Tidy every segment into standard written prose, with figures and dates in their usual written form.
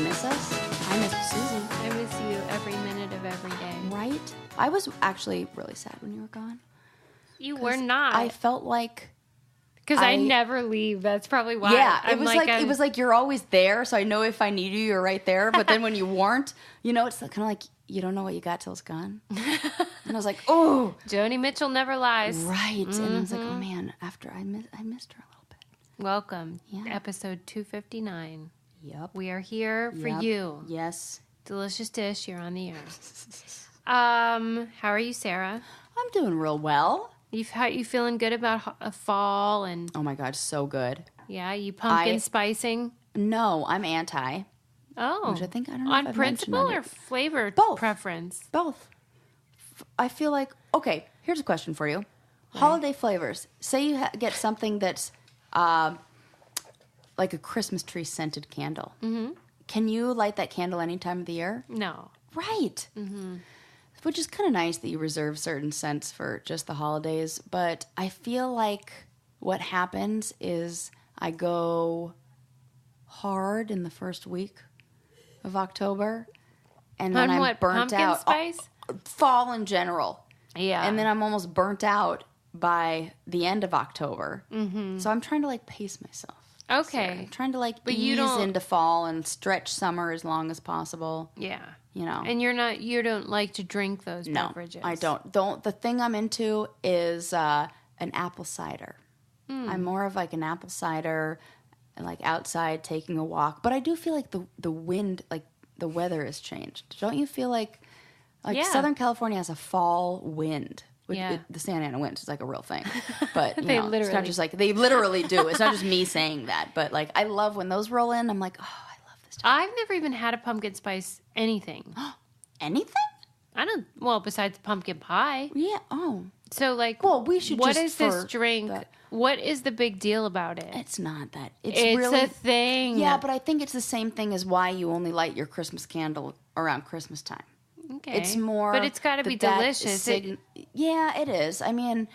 you miss us? I miss Susie. I miss you every minute of every day. Right? I was actually really sad when you were gone. You were not. I felt like... Because I never leave. That's probably why. Yeah, it was like you're always there, so I know if I need you, you're right there. But then when you weren't, it's kind of like you don't know what you got till it's gone. And I was like, oh, Joni Mitchell never lies. Right. Mm-hmm. And I was like, oh man, after I missed her a little bit. Welcome, episode 259. Yep, we are here for you. Yes, delicious dish. You're on the air. How are you, Sarah? I'm doing real well. You feeling good about a fall and? Oh my God, so good. Yeah, you pumpkin spicing? No, I'm anti. Oh, which I think I don't know on if principle or flavor preference? Both. I feel like okay. Here's a question for you: right. Holiday flavors. Say you get something that's like a Christmas tree scented candle. Mm-hmm. Can you light that candle any time of the year? No. Right. Mm-hmm. Which is kind of nice that you reserve certain scents for just the holidays. But I feel like what happens is I go hard in the first week of October. And then I'm burnt out. Pumpkin spice? Fall in general. Yeah. And then I'm almost burnt out by the end of October. Mm-hmm. So I'm trying to pace myself. Okay. I'm trying to ease into fall and stretch summer as long as possible. Yeah. And you don't like to drink those beverages. I don't. The thing I'm into is an apple cider. I'm more of an apple cider and outside taking a walk. But I do feel like the wind, the weather has changed. Don't you feel like Southern California has a fall wind? The Santa Ana wind is a real thing. But it's not just they literally do. It's not just me saying that. But I love when those roll in. I'm like, oh, I love this time. I've never even had a pumpkin spice anything. Anything? I don't. Well, besides pumpkin pie. Yeah. Oh. So well, we should. What is this drink? What is the big deal about it? It's not that. It's really a thing. Yeah, but I think it's the same thing as why you only light your Christmas candle around Christmas time. Okay. It's more. But it's got to be delicious. Yeah, it is. I mean,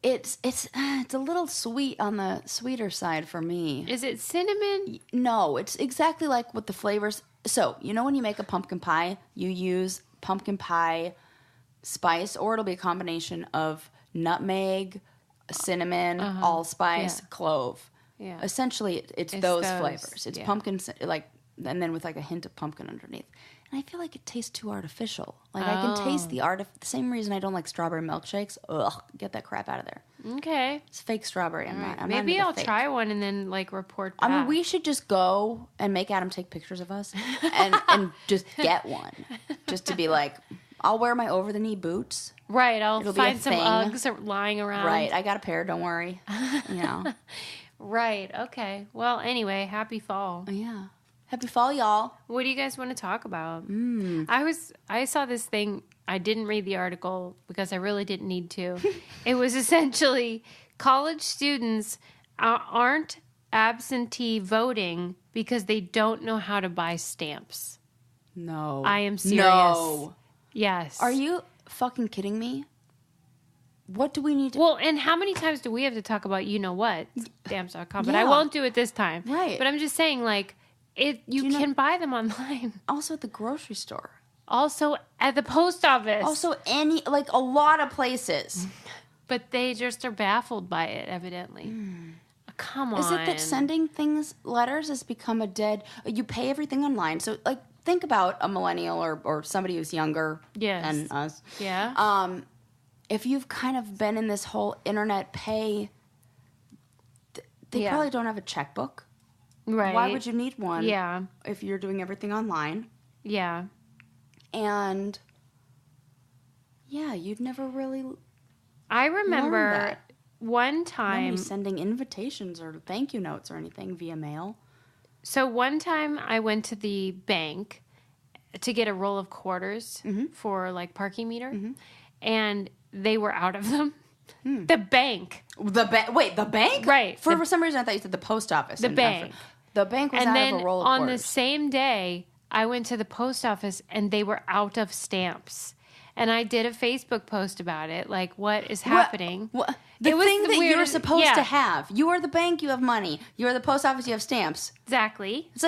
it's a little sweet on the sweeter side for me. Is it cinnamon? No, it's exactly like what the flavors. So when you make a pumpkin pie, you use pumpkin pie spice, or it'll be a combination of nutmeg, cinnamon, allspice, clove. Yeah. Essentially, it's those flavors. It's pumpkin, and then with a hint of pumpkin underneath. And I feel like it tastes too artificial. I can taste the the same reason I don't like strawberry milkshakes. Ugh, get that crap out of there. Okay. It's fake strawberry. Maybe I'll try one and then report back. I mean, we should just go and make Adam take pictures of us and just get one. Just to be I'll wear my over-the-knee boots. Right, I'll find some Uggs lying around. Right, I got a pair, don't worry. Right, okay. Well, anyway, happy fall. Yeah. Happy fall, y'all. What do you guys want to talk about? I saw this thing. I didn't read the article because I really didn't need to. It was essentially college students aren't absentee voting because they don't know how to buy stamps. No. I am serious. No. Yes. Are you fucking kidding me? What do we need to... Well, and how many times do we have to talk about what? Stamps.com. But I won't do it this time. Right. But I'm just saying, you can buy them online. Also at the grocery store. Also at the post office. Also a lot of places. But they just are baffled by it, evidently. Come on. Is it that sending letters has become a dead... You pay everything online. So, think about a millennial or somebody who's younger than us. Yeah. If you've kind of been in this whole internet pay, they probably don't have a checkbook. Right. Why would you need one? Yeah. If you're doing everything online. Yeah. And you'd never really. I remember one time nobody sending invitations or thank you notes or anything via mail. So one time I went to the bank to get a roll of quarters for parking meter, and they were out of them. The bank. Wait, the bank? Right. For some reason, I thought you said the post office. The bank. The bank was out of a roll of quarters. And then on the same day, I went to the post office, and they were out of stamps. And I did a Facebook post about it, what is happening. The thing that you're supposed to have. You are the bank, you have money. You are the post office, you have stamps. Exactly. It's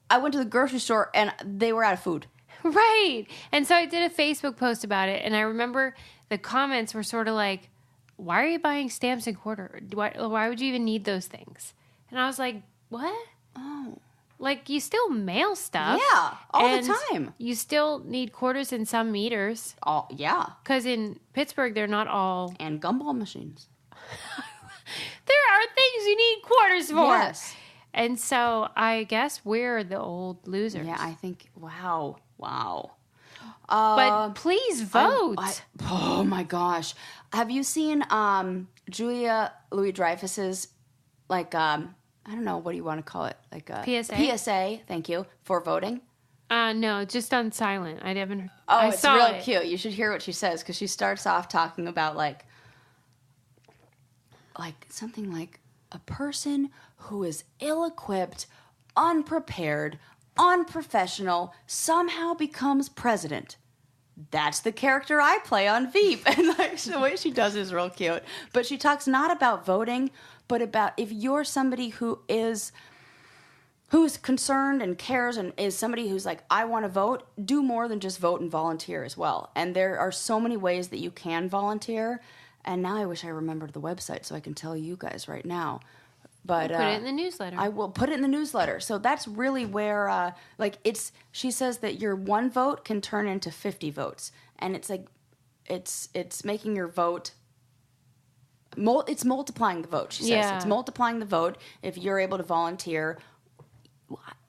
I went to the grocery store and they were out of food. Right. And so I did a Facebook post about it, and I remember the comments were sort of like, why are you buying stamps and quarter? Why would you even need those things? And I was like, what? Oh. Like, you still mail stuff. Yeah, all the time. You still need quarters and some meters. Yeah. Because in Pittsburgh, they're not all... And gumball machines. There are things you need quarters for. Yes. And so I guess we're the old losers. Yeah, I think, wow. But please vote. Oh my gosh. Have you seen Julia Louis-Dreyfus's, like, I don't know, what do you want to call it? Like a PSA, thank you, for voting? No, just on silent. I haven't. Oh, it's real cute. You should hear what she says, because she starts off talking about, like something like a person who is ill-equipped, unprepared, unprofessional, somehow becomes president. That's the character I play on Veep. And like the way she does it is real cute. But she talks not about voting, but about if you're somebody who's concerned and cares and is somebody who's like, I want to vote, do more than just vote and volunteer as well. And there are so many ways that you can volunteer. And now I wish I remembered the website so I can tell you guys right now. But put it in the newsletter. I will put it in the newsletter. So that's really where, she says that your one vote can turn into 50 votes. And it's like, it's making your vote, it's multiplying the vote, she says. Yeah. It's multiplying the vote if you're able to volunteer.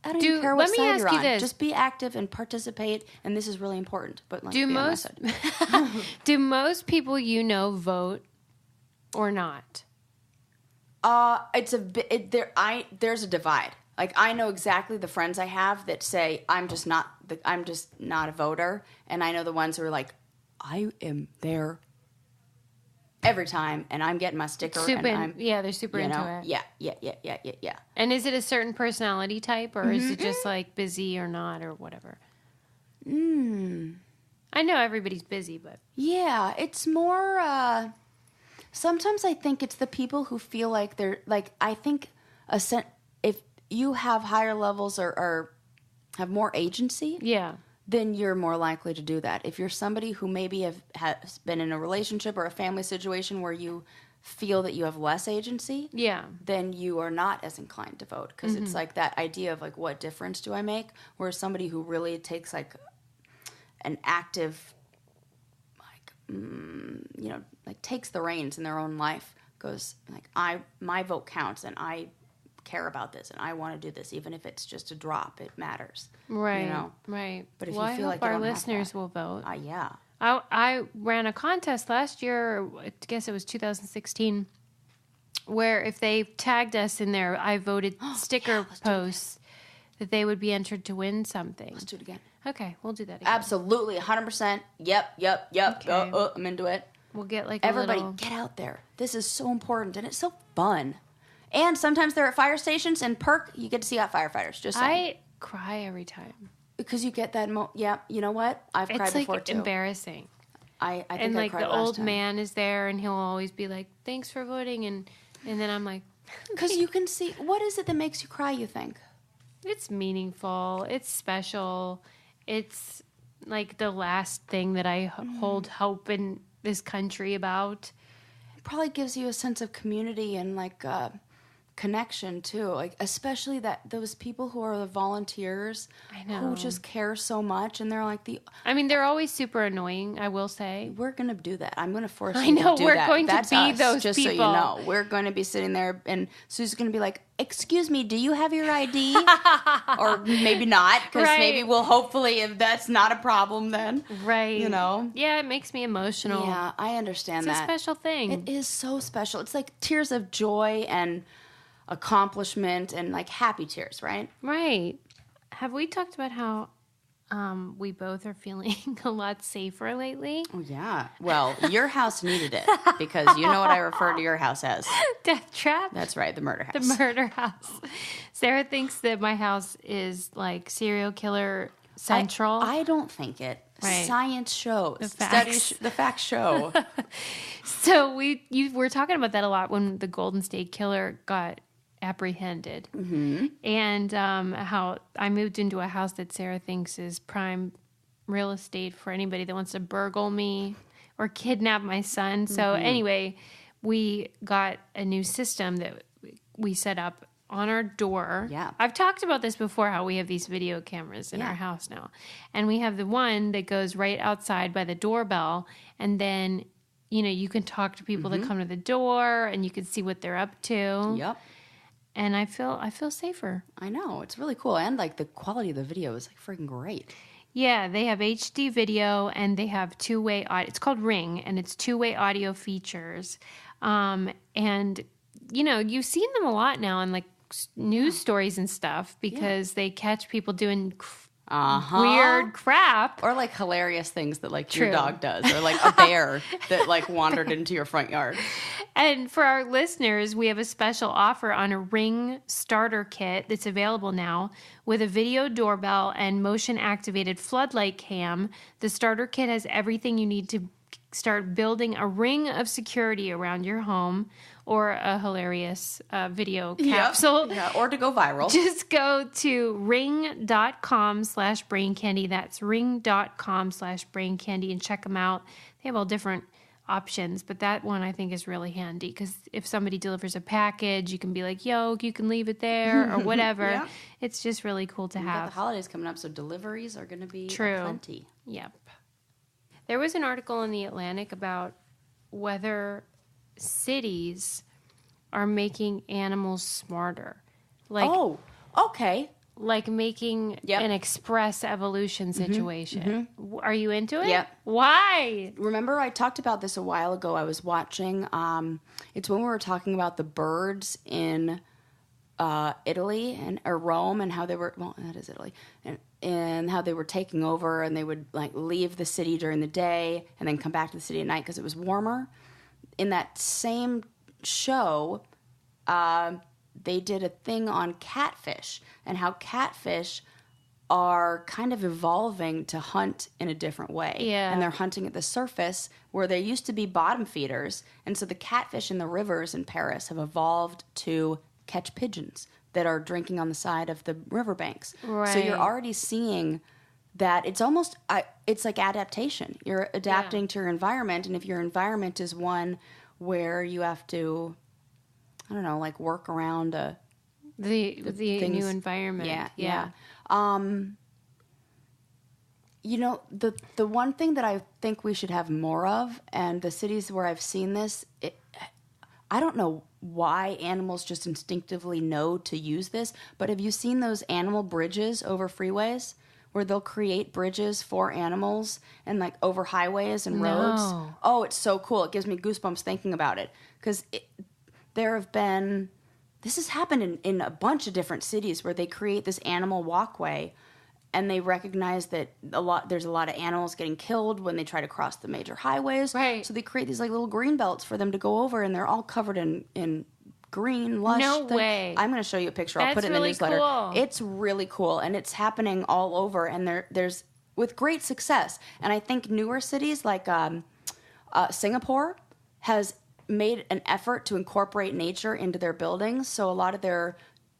I don't even care what side you're on. Just be active and participate, and this is really important. But like, do most people you know vote or not? There's a divide. Like, I know exactly the friends I have that say I'm just not a voter, and I know the ones who are like, I am there every time, and I'm getting my sticker. They're super into it. Yeah. And is it a certain personality type, or is it just like busy or not, or whatever? I know everybody's busy, but yeah, it's more. Sometimes I think it's the people who feel like they're like. I think if you have higher levels or have more agency, then you're more likely to do that. If you're somebody who maybe has been in a relationship or a family situation where you feel that you have less agency, then you are not as inclined to vote, because it's like that idea of like, what difference do I make? Whereas somebody who really takes like an active, like takes the reins in their own life, goes like, my vote counts, and I care about this, and I want to do this, even if it's just a drop. It matters, right? Right. But if you feel like our listeners will vote, yeah. I ran a contest last year. I guess it was 2016, where if they tagged us in their "I voted" sticker posts, that they would be entered to win something. Let's do it again. Okay, we'll do that again. Absolutely, 100%. Yep. Okay. I'm into it. We'll get like everybody get out there. This is so important, and it's so fun. And sometimes they're at fire stations, and you get to see out firefighters. Just saying. I cry every time because you get that. You know what? I've cried before too. It's embarrassing. I think and like I cried the old time. man is there, and he'll always be like, "Thanks for voting," and then I'm like, because you can see what is it that makes you cry. You think it's meaningful. It's special. It's like the last thing that I hold hope in this country about. It probably gives you a sense of community and like connection too, like especially those people who are the volunteers, I know, who just care so much, and they're like they're always super annoying, I will say. We're gonna do that. I'm gonna force you to do that. I know, we're going That's to be us, those just people. So you know, we're going to be sitting there, and Sue's gonna be like, "Excuse me, do you have your ID?" Or maybe not, because maybe we'll hopefully, if that's not a problem, then right, Yeah, it makes me emotional. Yeah, I understand that. It's a special thing. It is so special. It's like tears of joy and accomplishment and like happy tears, right? Right. Have we talked about how we both are feeling a lot safer lately? Oh, yeah. Well, your house needed it, because you know what I refer to your house as. Death trap? That's right, the murder house. The murder house. Sarah thinks that my house is like serial killer central. I don't think it. Right. Science shows. The facts. The facts show. So we're talking about that a lot when the Golden State Killer got apprehended. Mm-hmm. And how I moved into a house that Sarah thinks is prime real estate for anybody that wants to burgle me or kidnap my son. So anyway, we got a new system that we set up on our door. Yeah. I've talked about this before, how we have these video cameras in our house now. And we have the one that goes right outside by the doorbell. And then, you know, you can talk to people that come to the door and you can see what they're up to. Yep. And I feel safer. I know. It's really cool. And like the quality of the video is like freaking great. Yeah, they have HD video and they have two-way audio. It's called Ring, and it's two-way audio features. And, you know, you've seen them a lot now in like news stories and stuff because they catch people doing weird crap. Or like hilarious things that like True. your dog does, or like a bear that like wandered into your front yard. And for our listeners, we have a special offer on a Ring starter kit that's available now with a video doorbell and motion-activated floodlight cam. The starter kit has everything you need to start building a ring of security around your home, or a hilarious video capsule. Yeah, or to go viral. Just go to ring.com/braincandy. That's ring.com/braincandy and check them out. They have all different options, but that one I think is really handy because if somebody delivers a package, you can be like, yo, you can leave it there or whatever. Yeah. It's just really cool to We have. got the holidays coming up, so deliveries are going to be True. plenty. Yep. There was an article in The Atlantic about whether cities are making animals smarter. Like, oh, okay. like making an express evolution situation. Are you into it? Yep. Why? Remember I talked about this a while ago. I was watching, it's when we were talking about the birds in Italy or Rome, and how they were, well, that is Italy, and how they were taking over, and they would like leave the city during the day and then come back to the city at night because it was warmer. In that same show, they did a thing on catfish and how catfish are kind of evolving to hunt in a different way. Yeah. And they're hunting at the surface where they used to be bottom feeders. And so the catfish in the rivers in Paris have evolved to catch pigeons that are drinking on the side of the riverbanks. Right. So you're already seeing that it's almost, it's like adaptation. You're adapting to your environment. And if your environment is one where you have to, I don't know, like work around the new environment. Yeah. You know, the one thing that I think we should have more of, and the cities where I've seen this, I don't know why animals just instinctively know to use this, but have you seen those animal bridges over freeways where they'll create bridges for animals and like over highways and roads? No. Oh, it's so cool. It gives me goosebumps thinking about it because there have been, this has happened in a bunch of different cities where they create this animal walkway and they recognize that there's a lot of animals getting killed when they try to cross the major highways. Right. So they create these like little green belts for them to go over, and they're all covered in green, lush. No way. I'm going to show you a picture. I'll put it in the really newsletter. cool. It's really cool, and it's happening all over, and there's with great success. And I think newer cities like Singapore has made an effort to incorporate nature into their buildings. So a lot of their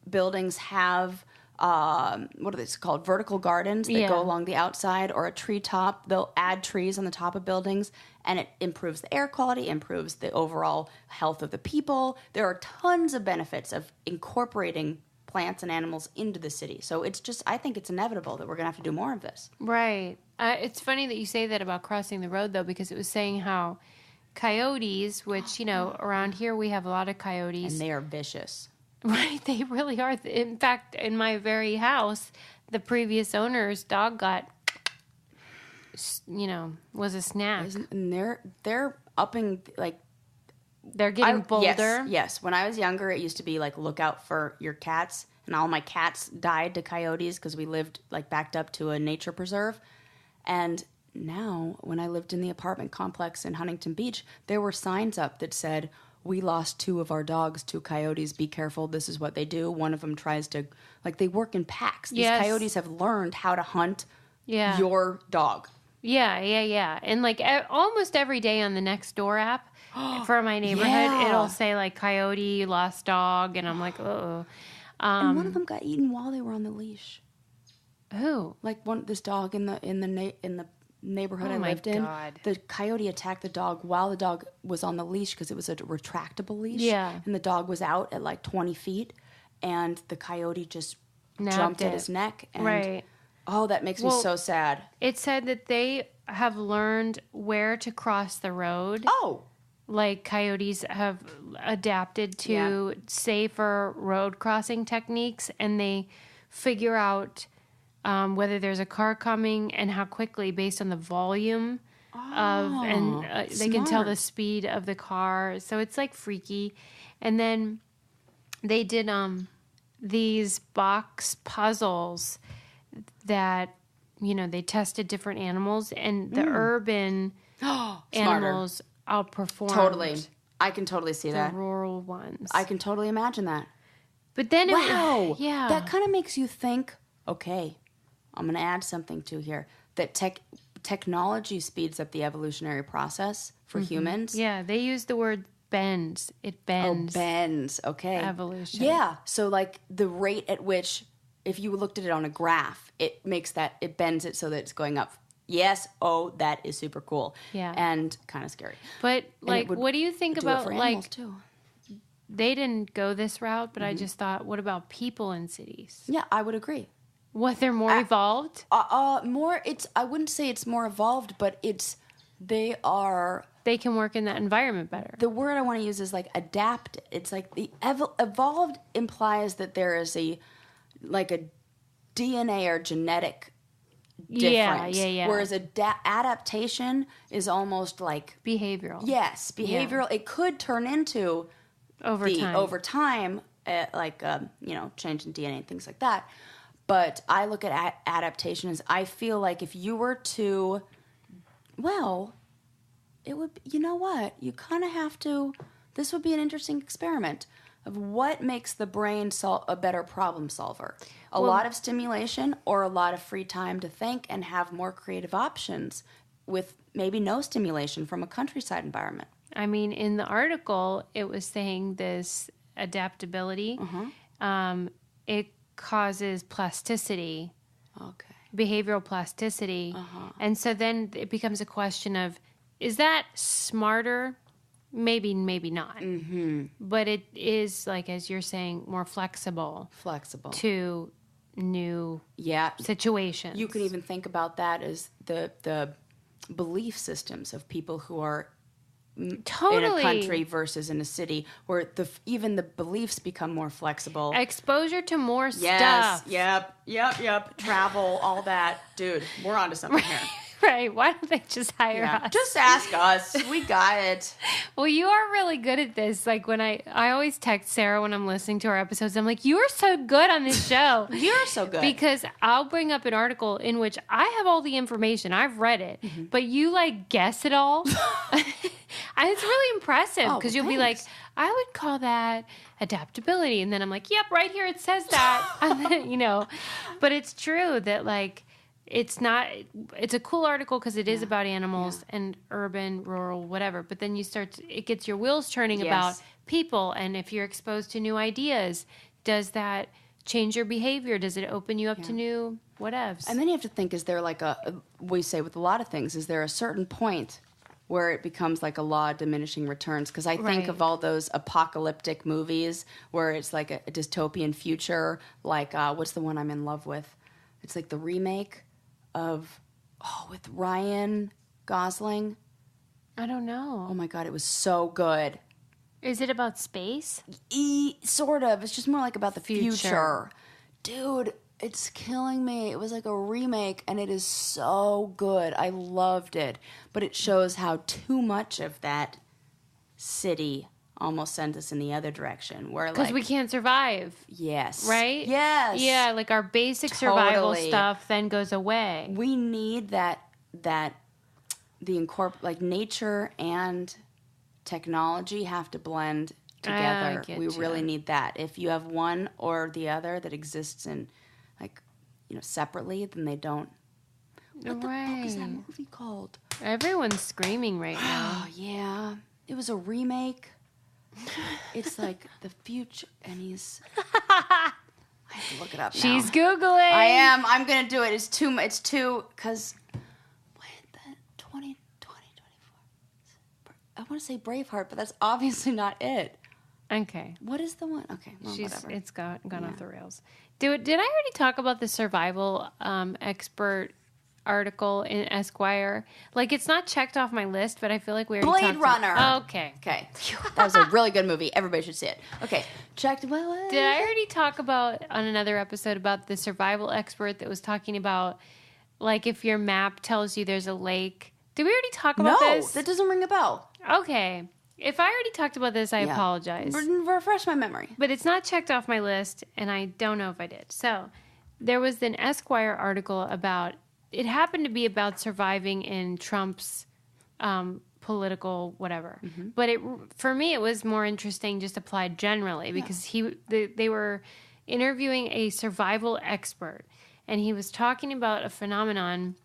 buildings have what are these called? Vertical gardens that go along the outside, or a tree top. They'll add trees on the top of buildings, and it improves the air quality, improves the overall health of the people. There are tons of benefits of incorporating plants and animals into the city. So it's just, I think it's inevitable that we're going to have to do more of this. Right. It's funny that you say that about crossing the road, though, because it was saying how coyotes, which, you know, around here we have a lot of coyotes. And they are vicious. Right, they really are. In fact, in my very house, the previous owner's dog got, you know, was a snack. And they're upping, like... They're getting bolder. Yes. When I was younger, it used to be like, look out for your cats. And all my cats died to coyotes because we lived like backed up to a nature preserve. And now, when I lived in the apartment complex in Huntington Beach, there were signs up that said, we lost 2 of our dogs to coyotes. Be careful. This is what they do. One of them tries to, like, they work in packs. These coyotes have learned how to hunt your dog. Yeah. And like almost every day on the Nextdoor app, for my neighborhood, Yeah. it'll say like coyote, lost dog, and I'm like, oh. And one of them got eaten while they were on the leash. Who? Like this dog in the neighborhood I lived in. God. The coyote attacked the dog while the dog was on the leash because it was a retractable leash. Yeah. And the dog was out at like 20 feet, and the coyote just Nabbed jumped at it. his neck. And, Right. Oh, that makes me so sad. It said that they have learned where to cross the road. Oh. Like coyotes have adapted to safer road crossing techniques, and they figure out whether there's a car coming and how quickly based on the volume they can tell the speed of the car. So it's like freaky. And then they did these box puzzles that, they tested different animals, and the urban animals outperformed Totally. I can totally see the that. rural ones. I can totally imagine that. But then Wow. That kind of makes you think, okay, I'm going to add something to here. That technology speeds up the evolutionary process for humans. Yeah, they use the word bends. It bends. Oh, bends. Okay. Evolution. Yeah. So like the rate at which, if you looked at it on a graph, it bends it so that it's going up. Yes. Oh, that is super cool. Yeah. And kind of scary. But like, what do you think Do it about for animals, like? too. They didn't go this route, but I just thought, what about people in cities? Yeah, I would agree. What, they're more evolved? I wouldn't say it's more evolved, but they Can work in that environment better. the word I want to use is like adapt. It's like the evolved implies that there is a DNA or genetic difference. Yeah. Whereas adaptation is almost like Behavioral. yes, behavioral. It could turn into over time, change in DNA and things like that. But I look at adaptation as I feel like if you were to, it would, you know what? You kind of have to, this would be an interesting experiment of what makes the brain a better problem solver. A lot of stimulation or a lot of free time to think and have more creative options with maybe no stimulation from a countryside environment. I mean, in the article, it was saying this adaptability, it causes plasticity, behavioral plasticity. And so then it becomes a question of, is that smarter? Maybe not. But it is, like, as you're saying, more flexible to new situations. You can even think about that as the belief systems of people who are totally in a country versus in a city, where even the beliefs become more flexible. Exposure to more Yes, stuff. Yep. Travel, all that. Dude, we're onto something here. Right. Why don't they just hire us? Just ask us. We got it. Well, you are really good at this. Like when I always text Sarah when I'm listening to our episodes, I'm like, you are so good on this show. You're so good. Because I'll bring up an article in which I have all the information. I've read it. But you like guess it all. And it's really impressive because you'll be like, I would call that adaptability. And then I'm like, yep, right here it says that. And then, but it's true that like, it's a cool article because it is about animals and urban, rural, whatever. But then it gets your wheels turning about people. And if you're exposed to new ideas, does that change your behavior? Does it open you up to new whatevs? And then you have to think, is there like we say with a lot of things, is there a certain point where it becomes like a law of diminishing returns? Because I think of all those apocalyptic movies where it's like a dystopian future, like what's the one I'm in love with? It's like the remake with Ryan Gosling. I don't know. Oh my God, it was so good. Is it about space? Sort of. It's just more like about the future. Dude, it's killing me. It was like a remake, and it is so good. I loved it. But it shows how too much of that city almost sends us in the other direction. Because we can't survive. Yes. Right? Yes. Yeah, like our basic survival stuff then goes away. We need that nature and technology have to blend together. We really need that. If you have one or the other that exists in separately, then they don't. What the fuck is that movie called? Everyone's screaming right now. Oh, yeah. it was a remake. It's like the future, and he's. I have to look it up now. She's Googling. I am. I'm gonna do it. It's too. Because. Wait, the 2024. I want to say Braveheart, but that's obviously not it. Okay. What is the one? Okay, well, whatever. It's gone off the rails. Did I already talk about the survival expert article in Esquire? Like, it's not checked off my list, but I feel like we already Blade Runner. Okay. Okay. That was a really good movie. Everybody should see it. Okay. Checked. Did I already talk about on another episode about the survival expert that was talking about, like, if your map tells you there's a lake? Did we already talk about this? No, that doesn't ring a bell. Okay. If I already talked about this, I apologize. Refresh my memory. But it's not checked off my list, and I don't know if I did. So there was an Esquire article about, it happened to be about surviving in Trump's political whatever. Mm-hmm. But for me, it was more interesting just applied generally because they were interviewing a survival expert, and he was talking about a phenomenon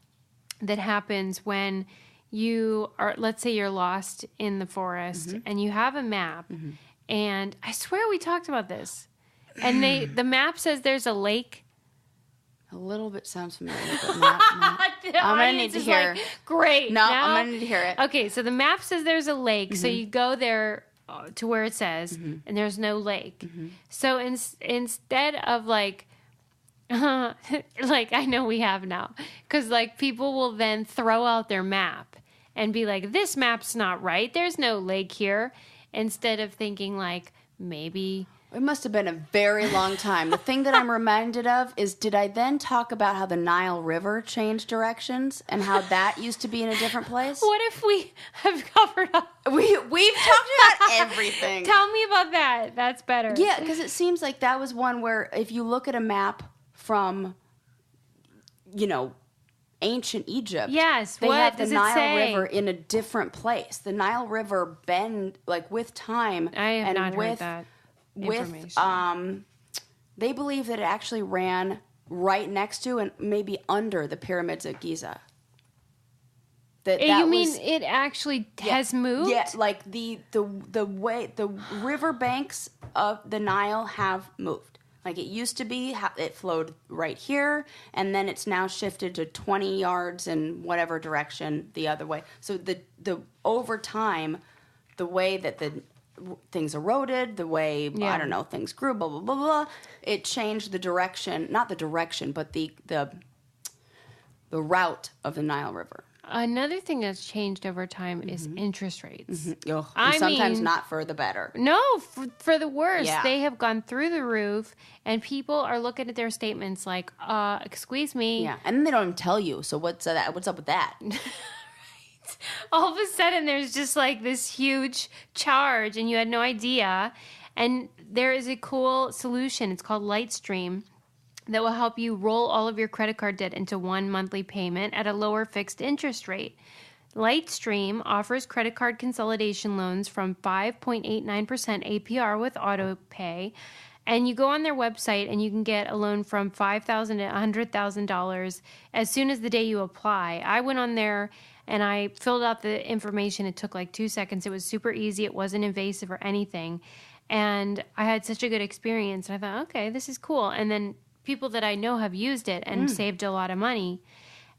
that happens when you are, let's say you're lost in the forest and you have a map, and I swear we talked about this, and the map says there's a lake. A little bit sounds familiar, but not. I'm gonna need to hear. Like, great. No, I'm gonna need to hear it. Okay, so the map says there's a lake, so you go there to where it says, and there's no lake. So instead of like I know we have now, because like people will then throw out their map and be like, this map's not right, there's no lake here, instead of thinking like, maybe it must have been a very long time. The thing that I'm reminded of is, did I then talk about how the Nile River changed directions and how that used to be in a different place? What if we have covered up? We've talked about everything. Tell me about that. That's better. Yeah, because it seems like that was one where if you look at a map from, ancient Egypt. Yes, they what have the does it Nile say? River in a different place. The Nile River bend like with time. I have and not with, heard that information. With they believe that it actually ran right next to and maybe under the pyramids of Giza. You mean it actually has moved? Yeah, like the way the river banks of the Nile have moved. Like it used to be, it flowed right here, and then it's now shifted to 20 yards in whatever direction the other way. So the over time, the way that the things eroded, the way things grew, blah blah blah blah, it changed the direction, not the direction, but the route of the Nile River. Another thing that's changed over time is interest rates. Sometimes not for the better. No, for the worse. Yeah. They have gone through the roof, and people are looking at their statements like, excuse me. Yeah, and then they don't even tell you. So what's up with that? Right. All of a sudden, there's just like this huge charge, and you had no idea. And there is a cool solution. It's called Lightstream, that will help you roll all of your credit card debt into one monthly payment at a lower fixed interest rate. Lightstream offers credit card consolidation loans from 5.89% APR with autopay. And you go on their website and you can get a loan from $5,000 to $100,000 as soon as the day you apply. I went on there and I filled out the information. It took like 2 seconds. It was super easy. It wasn't invasive or anything. And I had such a good experience. And I thought, okay, this is cool. And then people that I know have used it and saved a lot of money.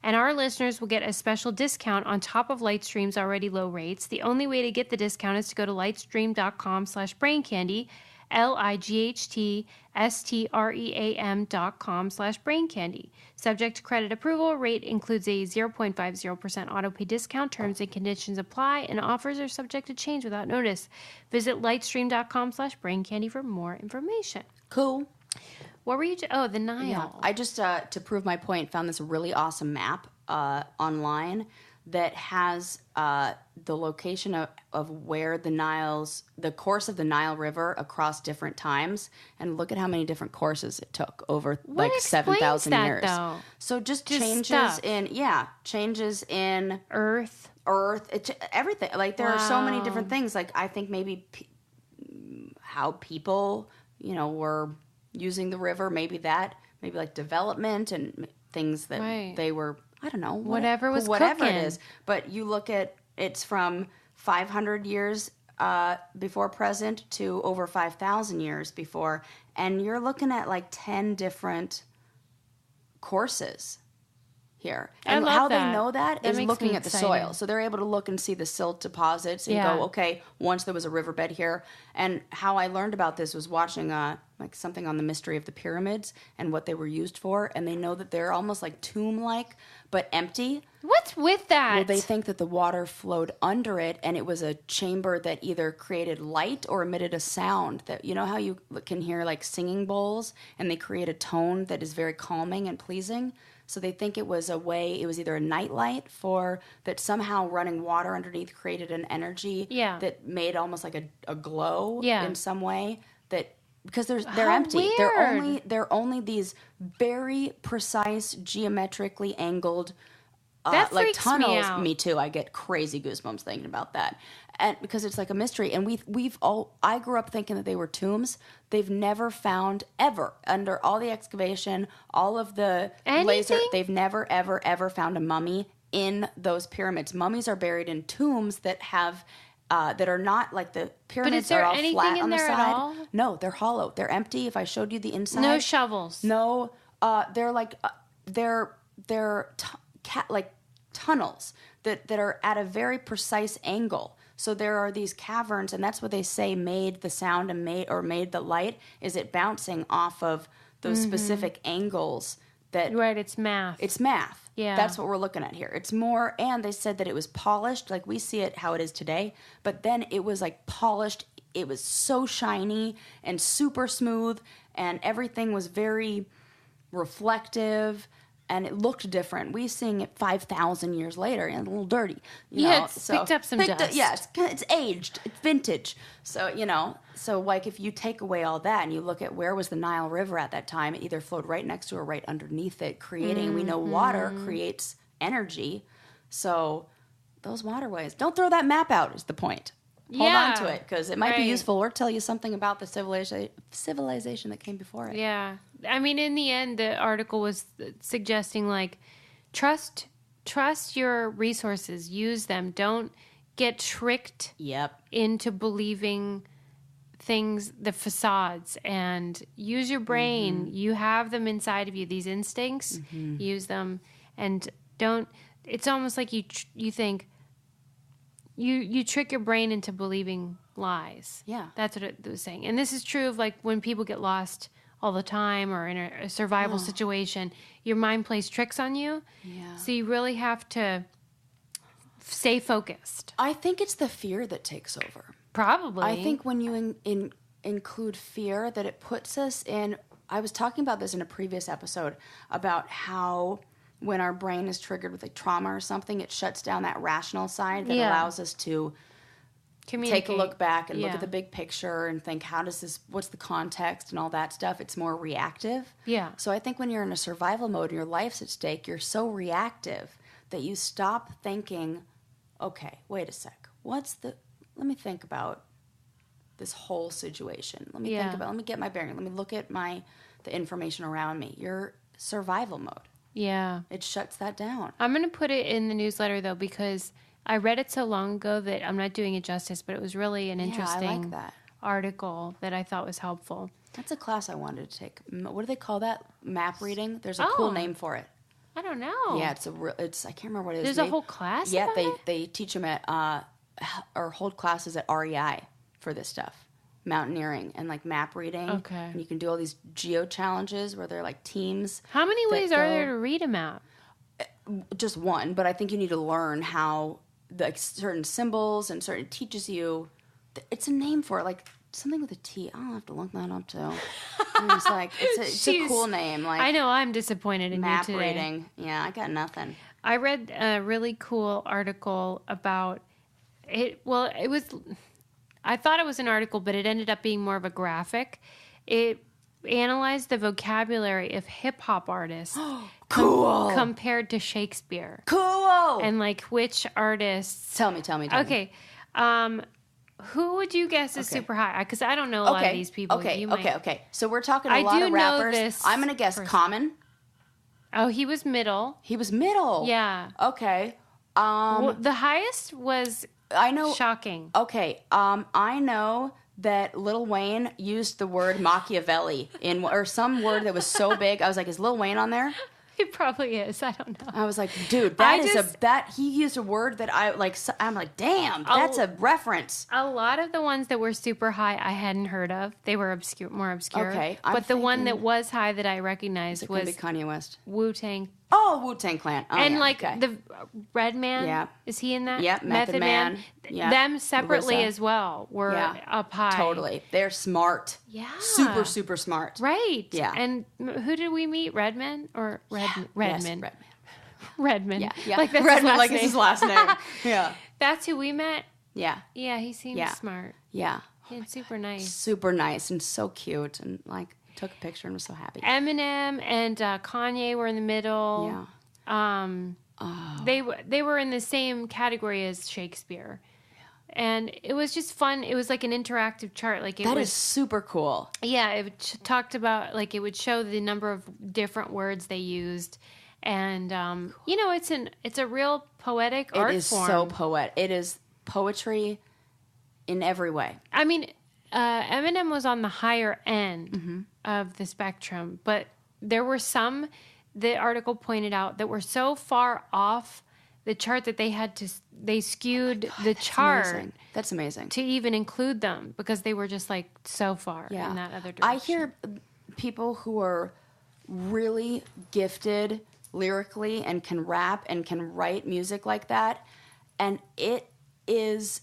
And our listeners will get a special discount on top of Lightstream's already low rates. The only way to get the discount is to go to lightstream.com/braincandy, lightstream.com/braincandy. Subject to credit approval, rate includes a 0.50% autopay discount. Terms and conditions apply, and offers are subject to change without notice. Visit lightstream.com/braincandy for more information. Cool. What were you? The Nile. Yeah. I just, to prove my point, found this really awesome map online that has the location of where the course of the Nile River across different times, and look at how many different courses it took over 7,000 years. Though? So just changes stuff. changes in Earth, everything. Like there are so many different things. Like I think maybe how people, were using the river, maybe like development and things that they were, I don't know, whatever it is. But you look at it's from 500 years before present to over 5,000 years before. And you're looking at like 10 different courses here. And how they know that is looking at the soil. So they're able to look and see the silt deposits and go, okay, once there was a riverbed here. And how I learned about this was watching like something on the mystery of the pyramids and what they were used for. And they know that they're almost like tomb-like, but empty. What's with that? Well, they think that the water flowed under it, and it was a chamber that either created light or emitted a sound. That, you know how you can hear like singing bowls, and they create a tone that is very calming and pleasing? So they think it was a way, it was either a nightlight that somehow running water underneath created an energy that made almost like a glow in some way, that because they're empty. Weird. They're only these very precise, geometrically angled that like freaks tunnels. me out. Me too. I get crazy goosebumps thinking about that, and because it's like a mystery. And I grew up thinking that they were tombs. They've never found ever under all the excavation, all of the laser. They've never ever found a mummy in those pyramids. Mummies are buried in tombs that have. That are not like the pyramids are all flat on the side. At all? No, they're hollow. They're empty. If I showed you the inside, no shovels. No, they're like like tunnels that are at a very precise angle. So there are these caverns, and that's what they say made the sound and made the light. Is it bouncing off of those specific angles? Right, it's math. It's math. Yeah. That's what we're looking at here. It's more, and they said that it was polished, like we see it how it is today, but then it was like polished. It was so shiny and super smooth, and everything was very reflective, and it looked different. We seeing it 5,000 years later and a little dirty. You know? It's picked up some dust. It's aged. It's vintage. So, so like if you take away all that and you look at where was the Nile River at that time, it either flowed right next to or right underneath it, creating, we know water creates energy. So those waterways, don't throw that map out is the point. Hold on to it because it might be useful or tell you something about the civilization that came before it. Yeah. I mean, in the end, the article was suggesting like trust your resources, use them. Don't get tricked into believing things, the facades, and use your brain. You have them inside of you, these instincts, use them, and don't, it's almost like you think, you trick your brain into believing lies. Yeah. That's what it was saying. And this is true of like when people get lost all the time or in a survival situation, your mind plays tricks on you. Yeah. So you really have to stay focused. I think it's the fear that takes over. Probably. I think when you include fear, that it puts us in... I was talking about this in a previous episode about how when our brain is triggered with a trauma or something, it shuts down that rational side that allows us to take a look back and look at the big picture and think, what's the context and all that stuff. It's more reactive. Yeah. So I think when you're in a survival mode and your life's at stake, you're so reactive that you stop thinking, okay, wait a sec. Let me think about this whole situation. Let me get my bearing. Let me look at the information around me. You're survival mode. Yeah. It shuts that down. I'm going to put it in the newsletter, though, because I read it so long ago that I'm not doing it justice, but it was really an interesting article that I thought was helpful. That's a class I wanted to take. What do they call that? Map reading? There's a cool name for it. I don't know. Yeah, it's I can't remember what it is. There's a whole class Yeah, about they teach them at, or hold classes at REI for this stuff. Mountaineering and like map reading. Okay. And you can do all these geo challenges where they're like teams. How many ways are there to read a map? Just one, but I think you need to learn how certain symbols and it teaches you. It's a name for it, like something with a T. I'll have to look that up too. It's like it's a cool name. Like I know I'm disappointed in you today. Map reading. Yeah, I got nothing. I read a really cool article about it. Well, it was. I thought it was an article, but it ended up being more of a graphic. It analyzed the vocabulary of hip-hop artists cool. compared to Shakespeare. Cool! And, like, which artists... Tell me. Okay. Who would you guess is super high? Because I don't know a lot of these people. Okay. So we're talking a lot of rappers. Know this I'm going to guess Common. Oh, he was middle. He was middle? Yeah. Okay. Well, the highest was I know. Shocking. Okay. I know that Lil Wayne used the word Machiavelli or some word that was so big. I was like, is Lil Wayne on there? It probably is. I don't know. I was like, dude, he used a word that I'm like, damn, that's a reference. A lot of the ones that were super high I hadn't heard of. They were more obscure. Okay. But the one that was high that I recognized was Kanye West. Wu-Tang. Oh, Wu-Tang Clan. Oh, and yeah, the Redman. Yeah. Is he in that? Yep, Method Man. Yep. Them separately RZA. as well were up high. Totally. They're smart. Yeah. Super, super smart. Right. Yeah. And who did we meet? Redman or Redman? Yes, Redman. Yeah. Like that's Redman, his last name. it's his last name. Yeah. That's who we met. Yeah. Yeah, he seemed smart. Yeah. And super nice. Super nice and so cute, and like took a picture and was so happy. Eminem and Kanye were in the middle. Yeah. They were in the same category as Shakespeare. And it was just fun. It was like an interactive chart. Like That is super cool. Yeah, it talked about, like, it would show the number of different words they used. And it's a real poetic art form. It is so poetic. It is poetry in every way. I mean, Eminem was on the higher end of the spectrum, but there were some, the article pointed out, that were so far off the chart that they skewed the chart. Amazing. That's amazing. To even include them, because they were just like so far in that other direction. I hear people who are really gifted lyrically and can rap and can write music like that, and it is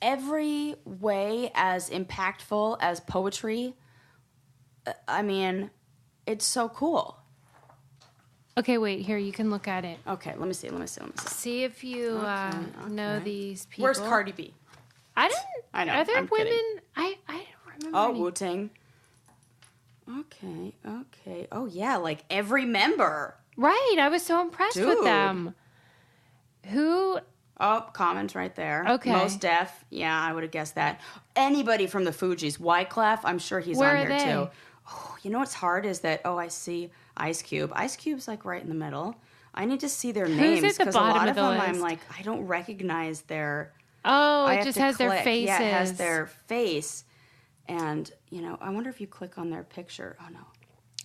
every way as impactful as poetry. I mean, it's so cool. Okay, wait, here, you can look at it. Okay, let me see. See if you know these people. Where's Cardi B? I know. Are there I'm women? kidding. I don't remember. Oh, any. Wu-Tang. Okay. Oh, yeah, like every member. Right, I was so impressed with them. Who? Oh, Common's right there. Okay. Most Def. Yeah, I would have guessed that. Anybody from the Fugees. Wyclef, I'm sure he's Where on are here they? too. Oh, you know what's hard is that, I see Ice Cube. Ice Cube's like right in the middle. I need to see their names. Who's at the because a bottom lot of of the them list? I'm like, I don't recognize their... Oh, I it have just to has their click. faces. Yeah, it has their face. And, I wonder if you click on their picture. Oh, no.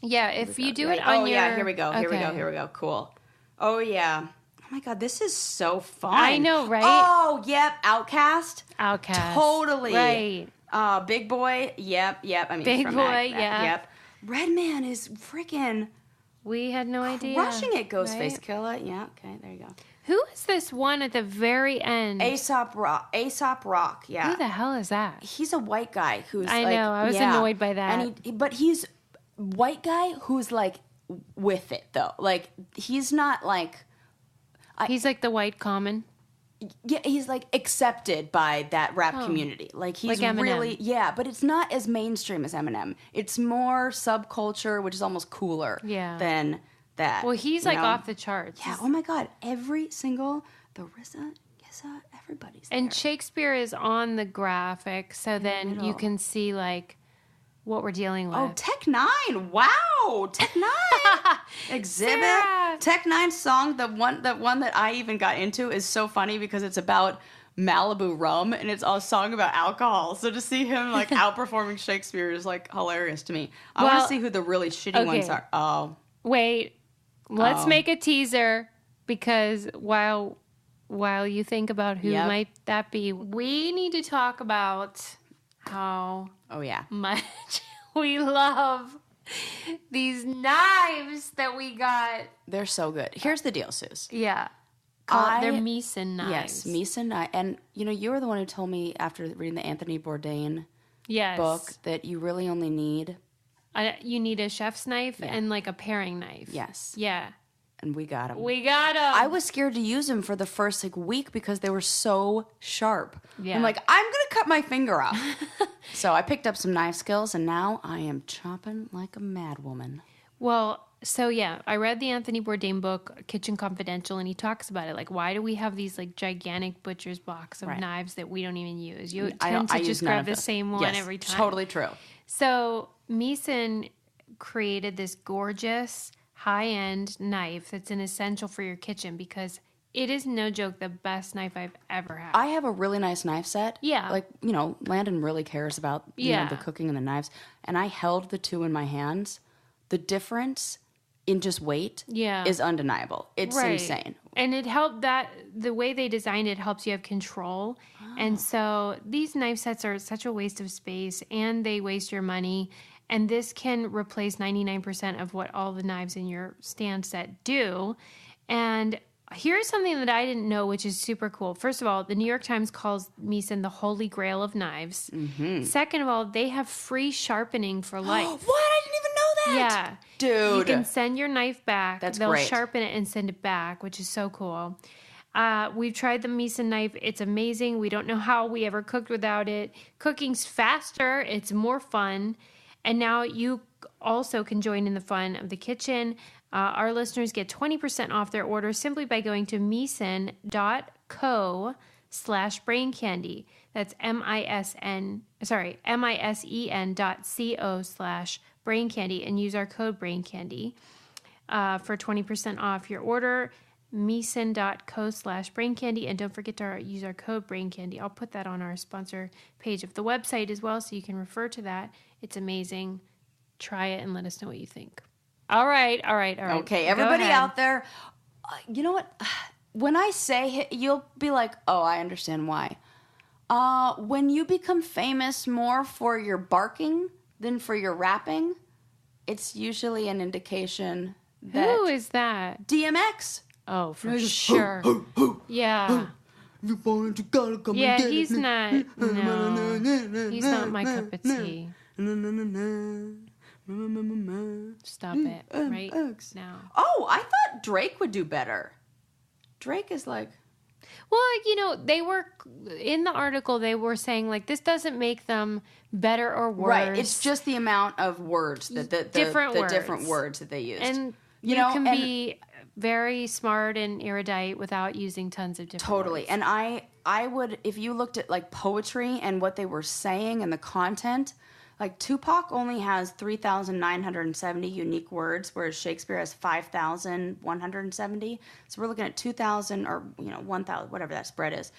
Yeah, if you do it on your... Oh, yeah, here we go. Okay. Here we go. Cool. Oh, yeah. Oh, my God, this is so fun. I know, right? Oh, yep. Outcast. Totally. Right. Big Boy. Yep. I mean, Big from Boy, yeah. Yep. Redman is freaking We had no idea. crushing it, Ghostface right? Killah. Yeah, okay, there you go. Who is this one at the very end? Aesop Rock, yeah. Who the hell is that? He's a white guy who's I like... know, I was annoyed by that. And but he's white guy who's like with it, though. Like, he's not like... He's like the white common. Yeah, he's like accepted by that rap community. Like he's like Eminem. really but it's not as mainstream as Eminem. It's more subculture, which is almost cooler than that. Well, he's like off the charts. Yeah. Oh my God, every single the RZA, everybody's there. And Shakespeare is on the graphic, so then you can see like what we're dealing with. Oh, Tech Nine! Wow, Tech Nine exhibit. Sarah. Tech Nine's song, the one that I even got into, is so funny because it's about Malibu rum and it's a song about alcohol. So to see him like outperforming Shakespeare is like hilarious to me. I want to see who the really shitty ones are. Oh, wait, let's make a teaser, because while you think about who might that be, we need to talk about how much we love these knives that we got. They're so good. Here's the deal, Suze. Yeah. They're Meeson knives. Yes, Meeson knife. And, you were the one who told me after reading the Anthony Bourdain book that you really only need... you need a chef's knife and like a paring knife. Yes. Yeah. And we got them. I was scared to use them for the first week because they were so sharp. Yeah. I'm like, I'm going to cut my finger off. So I picked up some knife skills, and now I am chopping like a mad woman. Well, so yeah, I read the Anthony Bourdain book, Kitchen Confidential, and he talks about it. Like, why do we have these like gigantic butcher's box of knives that we don't even use? You tend to just grab the same one every time. Totally true. So Meeson created this gorgeous high-end knife that's an essential for your kitchen because it is no joke the best knife I've ever had. I have a really nice knife set. Yeah. Like, you know, Landon really cares about you know, the cooking and the knives. And I held the two in my hands. The difference in just weight is undeniable. It's insane. And it helped that the way they designed it helps you have control. And so these knife sets are such a waste of space and they waste your money. And this can replace 99% of what all the knives in your stand set do. And here's something that I didn't know, which is super cool. First of all, the New York Times calls Meeson the holy grail of knives. Mm-hmm. Second of all, they have free sharpening for life. What? I didn't even know that. Yeah. Dude. You can send your knife back. They'll great. sharpen it and send it back, which is so cool. We've tried the Meeson knife. It's amazing. We don't know how we ever cooked without it. Cooking's faster. It's more fun. And now you also can join in the fun of the kitchen. Our listeners get 20% off their order simply by going to meeson.co/braincandy. That's MISEN.co/braincandy and use our code braincandy for 20% off your order. Meeson.co/braincandy, and don't forget to use our code braincandy. I'll put that on our sponsor page of the website as well, so you can refer to that. It's amazing. Try it and let us know what you think. All right. Okay, everybody out there, you know what? When I say it, you'll be like, oh, I understand why. When you become famous more for your barking than for your rapping, it's usually an indication that... Who is that? DMX. Oh, for sure. Yeah. Yeah, he's not. No. He's not my cup of tea. Stop it right now. Oh, I thought Drake would do better. Drake is like... Well, you know, they were... In the article, they were saying, like, this doesn't make them better or worse. Right, it's just the amount of words, the different words that they used. And you can be very smart and erudite without using tons of different totally. words. And I would, if you looked at, like, poetry and what they were saying and the content... Like, Tupac only has 3,970 unique words, whereas Shakespeare has 5,170. So we're looking at 2,000 or, 1,000, whatever that spread is,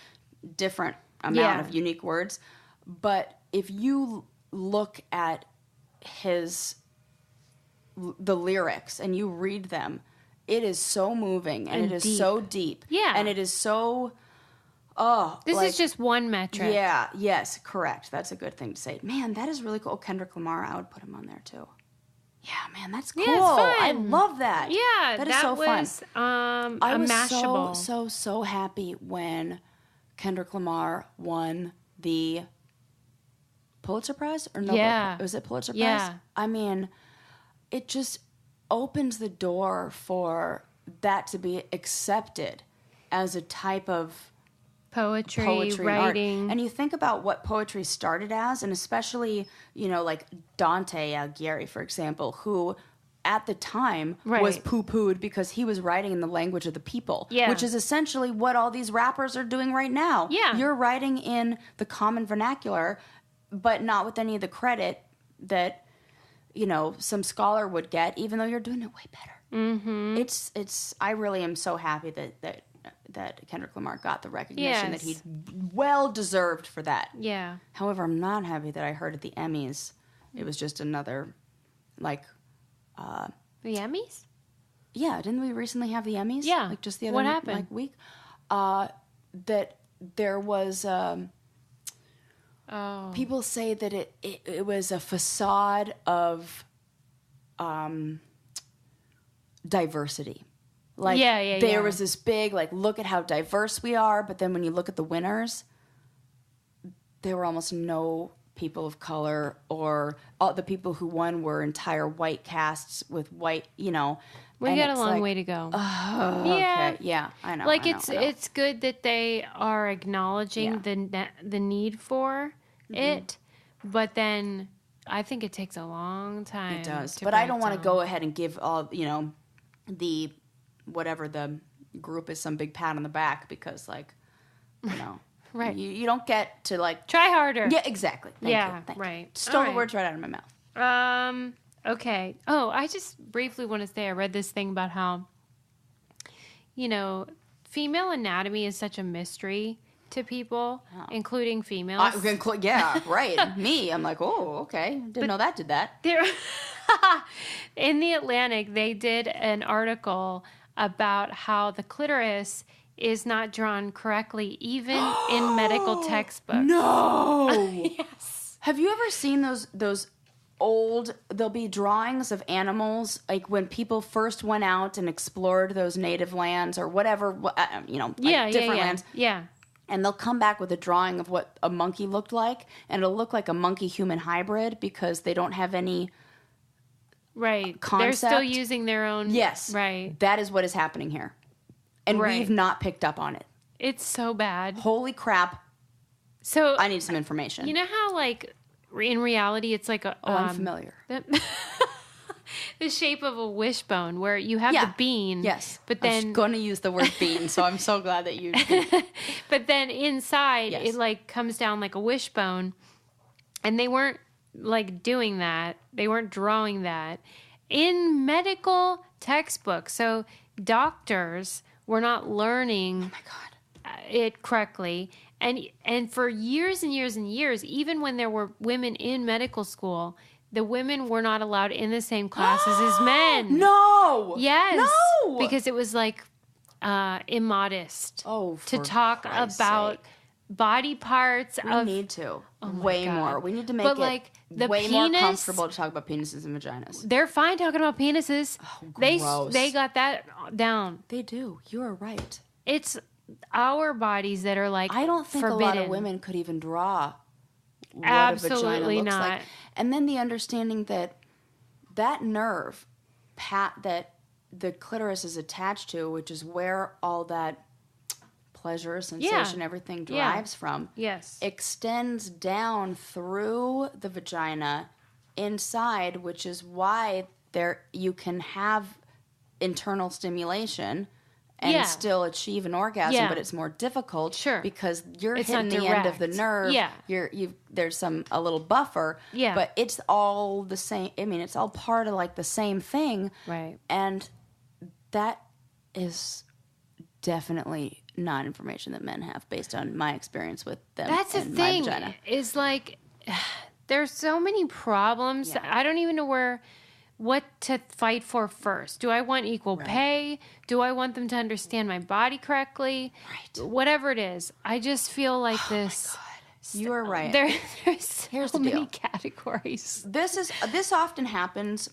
different amount of unique words. But if you look at the lyrics and you read them, it is so moving and it is deep. So deep. Yeah. And it is so... this is just one metric. Yeah, yes, correct. That's a good thing to say. Man, that is really cool. Kendrick Lamar, I would put him on there too. Yeah, man, that's cool. Yeah, it's fun. I love that. Yeah, that is so fun. I was Mashable. so happy when Kendrick Lamar won the Pulitzer Prize or no? Yeah, was it Pulitzer Prize? Yeah, I mean, it just opens the door for that to be accepted as a type of poetry writing. And you think about what poetry started as, and especially, like Dante Alighieri, for example, who at the time was poo-pooed because he was writing in the language of the people, which is essentially what all these rappers are doing right now. Yeah. You're writing in the common vernacular, but not with any of the credit that, some scholar would get, even though you're doing it way better. Mm-hmm. I really am so happy that Kendrick Lamar got the recognition that he well deserved for that. Yeah. However, I'm not happy that I heard at the Emmys it was just another, the Emmys? Yeah, didn't we recently have the Emmys? Yeah. Like just the other what happened? week? That there was people say that it was a facade of diversity. Like, there was this big, look at how diverse we are, but then when you look at the winners, there were almost no people of color, or all the people who won were entire white casts with white, We got a long way to go. Okay. Yeah, I know. It's good that they are acknowledging the need for it, but then I think it takes a long time. It does, but I don't want to go ahead and give all the whatever the group is some big pat on the back because right, you don't get to try harder. Yeah, exactly. Thank you. Right. Stole the words right out of my mouth. Okay. Oh, I just briefly want to say I read this thing about how female anatomy is such a mystery to people, including females. Yeah, right. Me, I'm like, oh, okay. Didn't know that did that. There, in the Atlantic, they did an article about how the clitoris is not drawn correctly, even in medical textbooks. No. Yes. Have you ever seen those old? There'll be drawings of animals, like when people first went out and explored those native lands or whatever, different lands. Yeah. And they'll come back with a drawing of what a monkey looked like, and it'll look like a monkey-human hybrid because they don't have any concept. They're still using their own. Yes. Right. That is what is happening here. And we've not picked up on it. It's so bad. Holy crap. So I need some information. You know how, like, in reality, it's like a... I'm familiar. The shape of a wishbone, where you have the bean. Yes. But then... I was going to use the word bean, so I'm so glad that you... But then inside, it, like, comes down like a wishbone. And they weren't, like, doing that. They weren't drawing that. In medical textbooks. So doctors were not learning it correctly. And for years and years and years, even when there were women in medical school, the women were not allowed in the same classes as men. No! Yes. No! Because it was like immodest to talk Christ's about sake. body parts. We need to. Way more. We need to make the way penis, more comfortable to talk about penises and vaginas. They're fine talking about penises. Oh, gross. They got that down. They do. You are right. It's our bodies that are like I don't think forbidden. a lot of women could even draw what Absolutely a vagina looks not. like. And then the understanding that nerve that the clitoris is attached to, which is where all that pleasure, sensation, everything derives from, extends down through the vagina inside, which is why you can have internal stimulation and still achieve an orgasm, but it's more difficult because you're hitting the end of the nerve. There's a little buffer, but it's all the same. I mean, it's all part of like the same thing, right? And that is definitely not information that men have based on my experience with them. That's the thing. Is like there's so many problems. I don't even know what to fight for first. Do I want equal pay? Do I want them to understand my body correctly? Right. Whatever it is. I just feel like this. You are right. There's so many categories. This often happens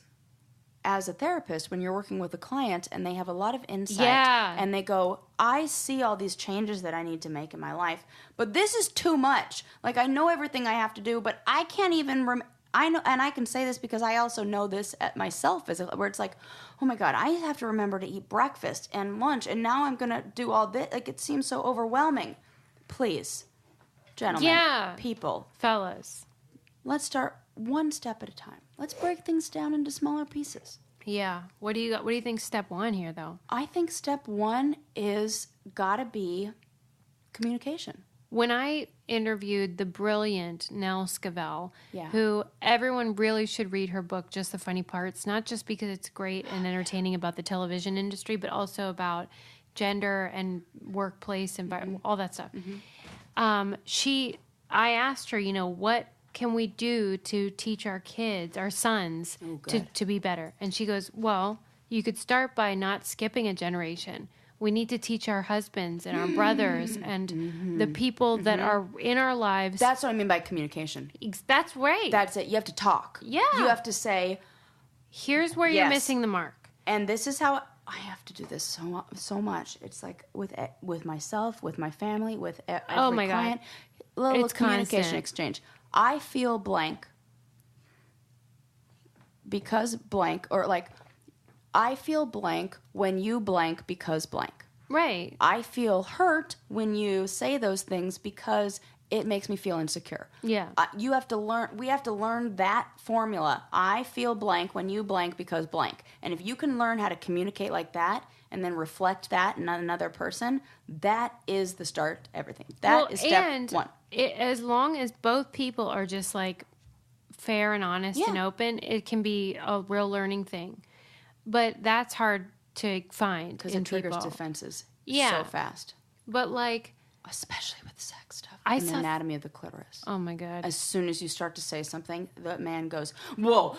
as a therapist when you're working with a client and they have a lot of insight and they go, I see all these changes that I need to make in my life, but this is too much. Like, I know everything I have to do, but I can't even I know, and I can say this because I also know this at myself, where it's like, oh my God, I have to remember to eat breakfast and lunch, and now I'm going to do all this. Like, it seems so overwhelming. Please, gentlemen, people, fellas, let's start one step at a time. Let's break things down into smaller pieces. Yeah. What do you think step one here, though? I think step one is gotta be communication. When I interviewed the brilliant Nell Scovell, who everyone really should read her book, Just the Funny Parts, not just because it's great and entertaining about the television industry, but also about gender and workplace and all that stuff. I asked her, what can we do to teach our kids, our sons, to be better? And she goes, well, you could start by not skipping a generation. We need to teach our husbands and our brothers and the people that are in our lives. That's what I mean by communication. That's right. That's it. You have to talk. Yeah. You have to say, here's where you're missing the mark. And this is how I have to do this so much. It's like with myself, with my family, with every client. Little communication exchange. I feel blank because blank, or like, I feel blank when you blank because blank. Right. I feel hurt when you say those things because it makes me feel insecure. Yeah. We have to learn that formula. I feel blank when you blank because blank. And if you can learn how to communicate like that and then reflect that in another person, that is the start to everything. That is step one. As long as both people are just like fair and honest and open, it can be a real learning thing. But that's hard to find because in it triggers people. defenses Yeah. so fast. But like, Especially with sex stuff. I And the saw- anatomy of the clitoris. oh my God. As soon as you start to say something, the man goes, whoa.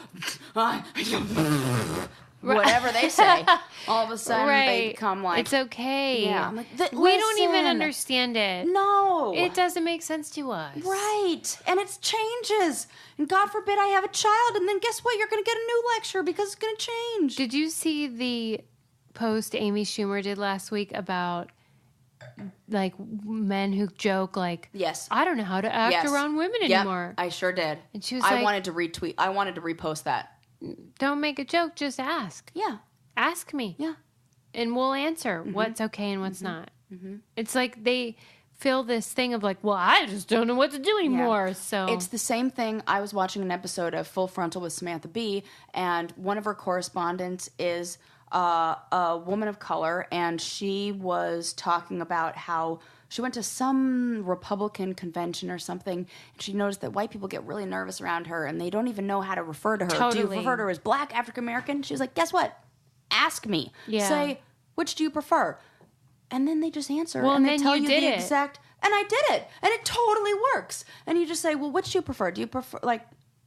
Whatever they say. All of a sudden, they become like, it's okay. Yeah, I'm like, we don't even listen. understand it. No. It doesn't make sense to us. Right. And it changes. And God forbid I have a child, and then guess what? You're going to get a new lecture because it's going to change. Did you see the post Amy Schumer did last week about like men who joke like, Yes. I don't know how to act around women Yep, anymore. I sure did. And she was I like- wanted to retweet. I wanted to repost that. Don't make a joke, just ask. Yeah. Ask me. Yeah. And we'll answer what's okay and what's not. It's like they feel this thing of like, well, I just don't know what to do anymore. Yeah. So It's the same thing. I was watching an episode of Full Frontal with Samantha Bee, and one of her correspondents is a woman of color, and she was talking about how she went to some Republican convention or something, and she noticed that white people get really nervous around her, and they don't even know how to refer to her. Do Totally. you refer to her as Black, African American? She was like, guess what? Ask me. Yeah. Say, which do you prefer? And then they just answer, Well, and they and then tell you you did the it. exact. And I did it, and it totally works. And you just say, well, which do you prefer? Do you prefer, like,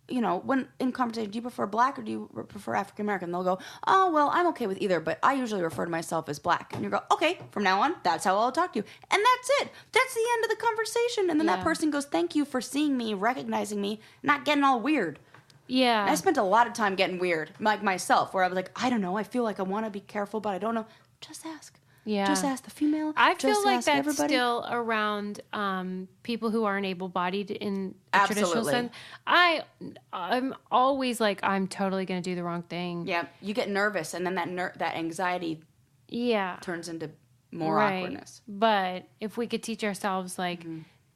you know, when in conversation, do you prefer Black or do you prefer African American? They'll go, oh, well, I'm okay with either, but I usually refer to myself as Black. And you go, okay, from now on, that's how I'll talk to you. And that's it. That's the end of the conversation. And then that Yeah. person goes, thank you for seeing me, recognizing me, not getting all weird. yeah. I spent a lot of time getting weird, like myself, where I was like, I don't know, I feel like I want to be careful, but I don't know. Just ask. Yeah. Just ask the female. I feel just like ask that's everybody. still around people who aren't able-bodied in a traditional Absolutely. sense. I'm always like, I'm totally going to do the wrong thing. Yeah, you get nervous, and then that anxiety Yeah. turns into more Right. awkwardness. But if we could teach ourselves like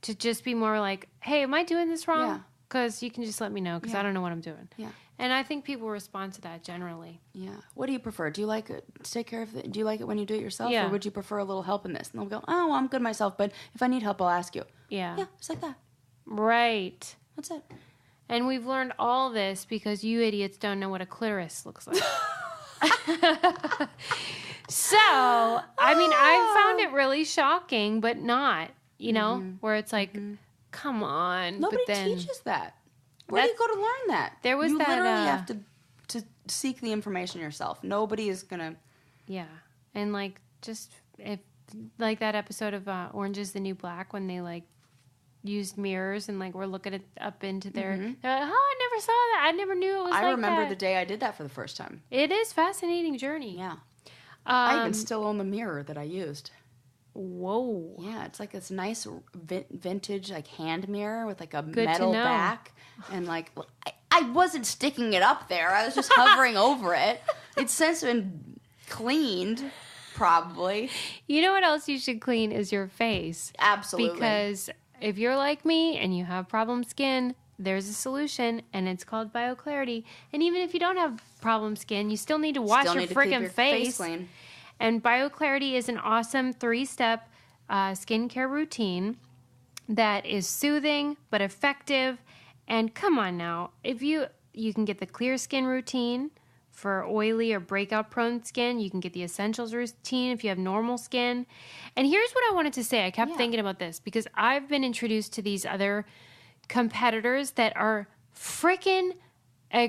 to just be more like, hey, am I doing this Yeah. wrong? Because you can just let me know because Yeah. I don't know what I'm doing. Yeah. And I think people respond to that generally. Yeah. What do you prefer? Do you like it to take care of it? Do you like it when you do it yourself, Yeah. or would you prefer a little help in this? And they'll go, oh, well, I'm good myself, but if I need help, I'll ask you. Yeah. Yeah, it's like that. Right. That's it. And we've learned all this because you idiots don't know what a clitoris looks like. So, I mean, I found it really shocking, but not, you know, where it's like, come on. Nobody but then, teaches that. Where do you That's- go to learn that? There was you that, literally have to seek the information yourself. Nobody is gonna. Yeah. And like, just if, like that episode of Orange is the New Black when they like used mirrors and like were looking it up into their, they're like, oh, I never saw that. I never knew it was I like remember that. the day I did that for the first time. It is fascinating journey. Yeah. I Um, even still own the mirror that I used. Whoa. Yeah, it's like this nice vintage like hand mirror with like a Good to metal know. back, and like I wasn't sticking it up there. I was just hovering over it. It's since been cleaned, probably. You know what else you should clean is your face. Absolutely. Because if you're like me and you have problem skin, there's a solution, and it's called BioClarity. And even if you don't have problem skin, you still need to wash Still your need to keep freaking your face. clean. And BioClarity is an awesome 3-step skincare routine that is soothing but effective. And come on now, if you can get the clear skin routine for oily or breakout prone skin. You can get the essentials routine if you have normal skin. And here's what I wanted to say. I kept thinking about this because I've been introduced to these other competitors that are freaking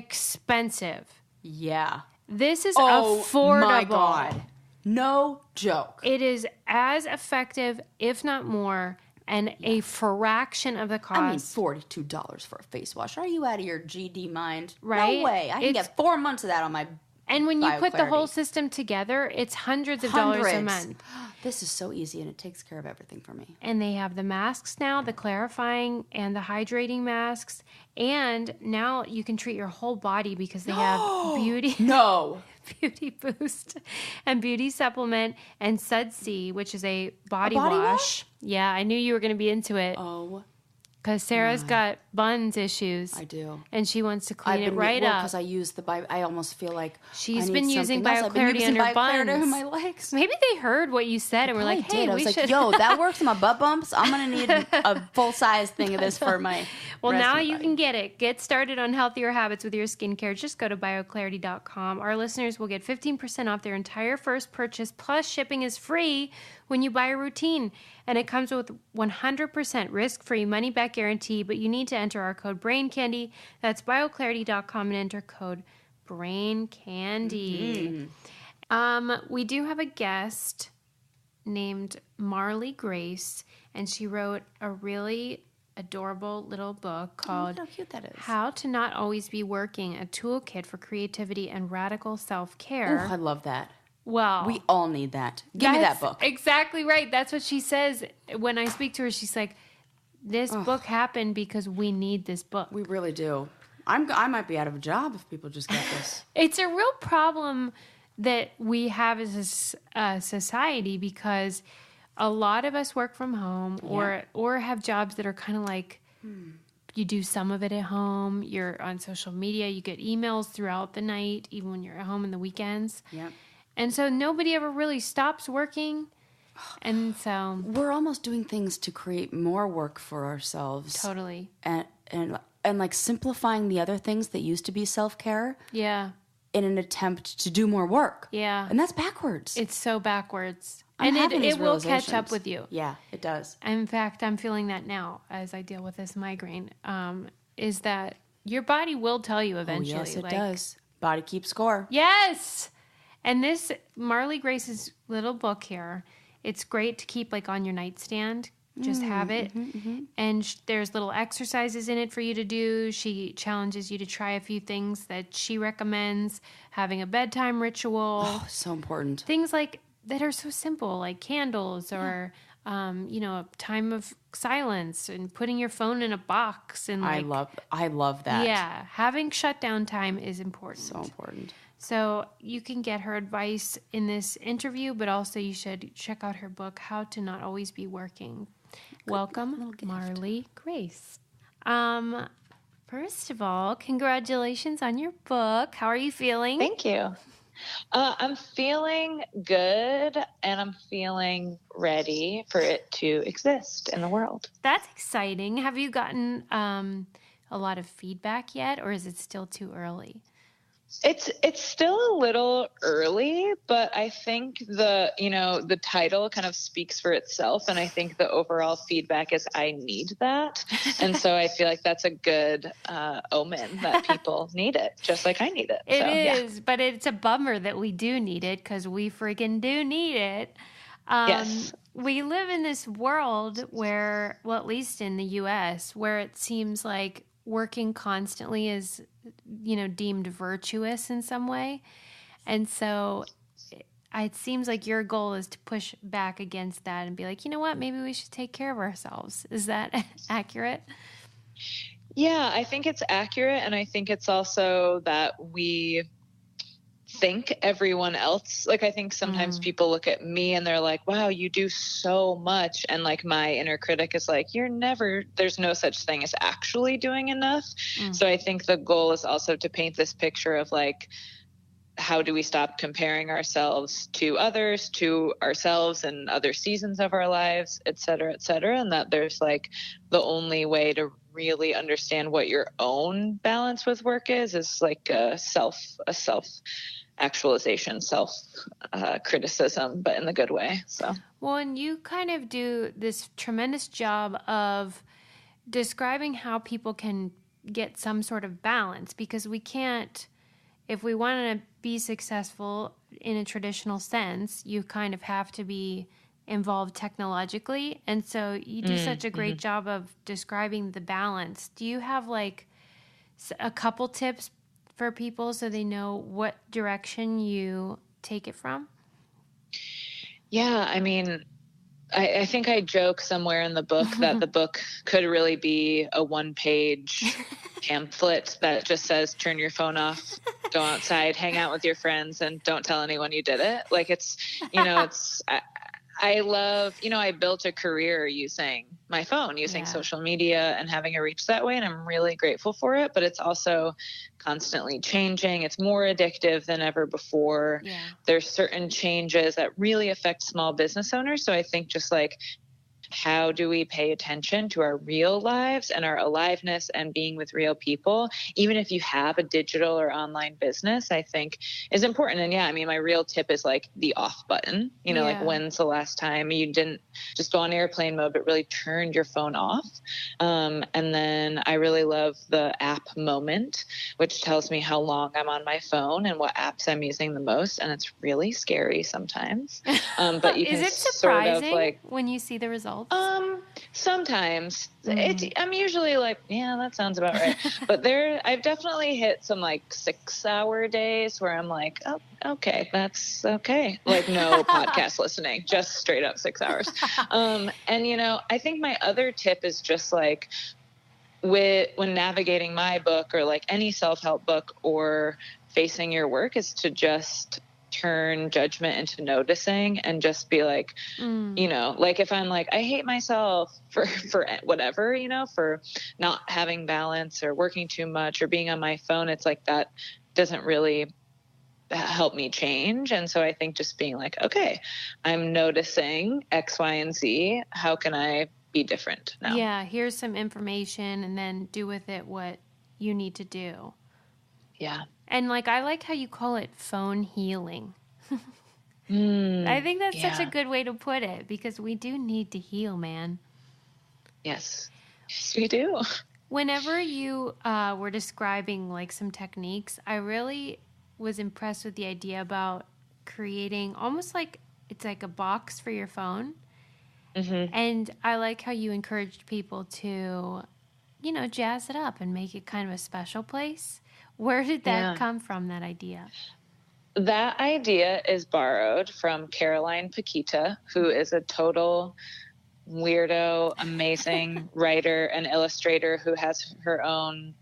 expensive. Yeah. This is Oh affordable. my God. No joke. It is as effective, if not more, and a fraction of the cost. I mean, $42 for a face wash. Are you out of your GD mind? Right? No way. I can get 4 months of that on my. And when you put the whole BioClarity. system together, it's hundreds of dollars a Hundreds. month. This is so easy, and it takes care of everything for me. And they have the masks now, the clarifying and the hydrating masks. And now you can treat your whole body because they have beauty No. beauty boost and beauty supplement and Sud C, which is a body body wash. wash? Yeah, I knew you were going to be into it. Oh Because Sarah's got buns issues. I do. And she wants to clean it right up. Because I use I almost feel like she's been using BioClarity in her buns. In my legs. Maybe they heard what you said and were like, hey, we should. Yo, that works on my butt bumps. I'm going to need a full-size thing of this for my Well, now you can get it. Get started on healthier habits with your skincare. Just go to bioclarity.com. Our listeners will get 15% off their entire first purchase, plus shipping is free when you buy a routine. And it comes with 100% risk-free money-back guarantee, but you need to enter our code BRAINCANDY. That's bioclarity.com and enter code BRAINCANDY. We do have a guest named Marley Grace, and she wrote a really adorable little book called how cute that is. How to Not Always Be Working, a Toolkit for Creativity and Radical Self-Care. Oh, I love that. Well, we all need that. Give me that book. Exactly right. That's what she says. When I speak to her, she's like, this book happened because we need this book. We really do. I might be out of a job if people just get this. It's a real problem that we have as a society because a lot of us work from home or have jobs that are kind of like you do some of it at home. You're on social media. You get emails throughout the night, even when you're at home in the weekends. Yep. And so nobody ever really stops working. And so we're almost doing things to create more work for ourselves. Totally. And like simplifying the other things that used to be self-care. Yeah. In an attempt to do more work. Yeah. And that's backwards. It's so backwards. And it will catch up with you. Yeah, it does. In fact, I'm feeling that now as I deal with this migraine, is that your body will tell you eventually. Oh, yes, it does. Body keeps score. Yes. And this Marley Grace's little book here, it's great to keep like on your nightstand. Just have it. And there's little exercises in it for you to do. She challenges you to try a few things that she recommends. Having a bedtime ritual. Oh, so important. Things like that are so simple, like candles or, a time of silence and putting your phone in a box. And like, I love that. Yeah. Having shutdown time is important. So important. So you can get her advice in this interview, but also you should check out her book, How to Not Always Be Working. Welcome, Marley Grace. First of all, congratulations on your book. How are you feeling? Thank you. I'm feeling good, and I'm feeling ready for it to exist in the world. That's exciting. Have you gotten a lot of feedback yet, or is it still too early? It's still a little early, but I think the title kind of speaks for itself, and I think the overall feedback is I need that, and so I feel like that's a good omen that people need it, just like I need it. It is, but it's a bummer that we do need it because we freaking do need it. Yes. We live in this world where, well, at least in the U.S., where it seems like working constantly is, deemed virtuous in some way. And so it seems like your goal is to push back against that and be like, you know what, maybe we should take care of ourselves. Is that accurate? Yeah, I think it's accurate. And I think it's also that we think everyone else, like I think sometimes people look at me and they're like, wow, you do so much, and like my inner critic is like, there's no such thing as actually doing enough. So I think the goal is also to paint this picture of like, how do we stop comparing ourselves to others, to ourselves and other seasons of our lives, et cetera, and that there's like the only way to really understand what your own balance with work is like a self actualization, self criticism, but in the good way. So, well, and you kind of do this tremendous job of describing how people can get some sort of balance, because we can't, if we want to be successful in a traditional sense, you kind of have to be involved technologically. And so you do such a great job of describing the balance. Do you have like a couple tips for people so they know what direction you take it from? Yeah, I mean, I think I joke somewhere in the book that the book could really be a one-page pamphlet that just says, turn your phone off, go outside, hang out with your friends, and don't tell anyone you did it. Like it's, I love, I built a career using my phone, using social media and having a reach that way. And I'm really grateful for it, but it's also constantly changing. It's more addictive than ever before. Yeah. There's certain changes that really affect small business owners. So I think just like, how do we pay attention to our real lives and our aliveness and being with real people, even if you have a digital or online business, I think is important. And I mean, my real tip is like the off button, like when's the last time you didn't just go on airplane mode, but really turned your phone off. And then I really love the app moment, which tells me how long I'm on my phone and what apps I'm using the most. And it's really scary sometimes. But you is can it surprising sort of like, when you see the results? Sometimes I'm usually like, that sounds about right. But I've definitely hit some like 6-hour days where I'm like, oh, okay, that's okay. Like no podcast listening, just straight up 6 hours. And I think my other tip is just like when navigating my book or like any self-help book or facing your work is to just turn judgment into noticing and just be like, like if I'm like, I hate myself for whatever, for not having balance or working too much or being on my phone, it's like that doesn't really help me change. And so I think just being like, okay, I'm noticing X, Y, and Z. How can I be different now? Yeah, here's some information and then do with it what you need to do. Yeah. And like, I like how you call it phone healing. I think that's such a good way to put it because we do need to heal, man. Yes. Yes, we do. Whenever you were describing like some techniques, I really was impressed with the idea about creating almost like it's like a box for your phone. Mm-hmm. And I like how you encouraged people to, jazz it up and make it kind of a special place. Where did that come from, that idea? That idea is borrowed from Caroline Paquita, who is a total weirdo, amazing writer and illustrator who has her own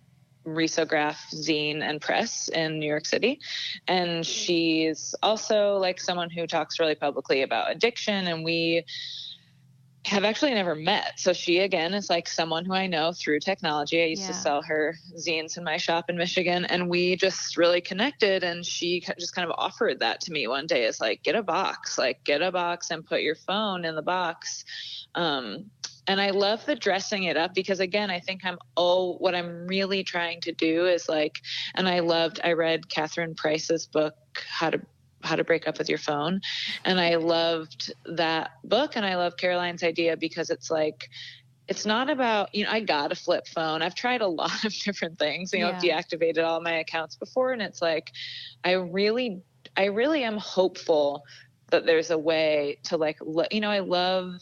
risograph zine and press in New York City. And she's also like someone who talks really publicly about addiction, and we have actually never met. So she, again, is like someone who I know through technology. I used to sell her zines in my shop in Michigan, and we just really connected. And she just kind of offered that to me one day. It's like, get a box and put your phone in the box. And I love the dressing it up because, again, I think what I'm really trying to do is like, and I read Catherine Price's book, How to Break Up with Your Phone. And I loved that book. And I love Caroline's idea because it's like, it's not about, I got a flip phone. I've tried a lot of different things, I've deactivated all my accounts before. And it's like, I really am hopeful that there's a way to like, I love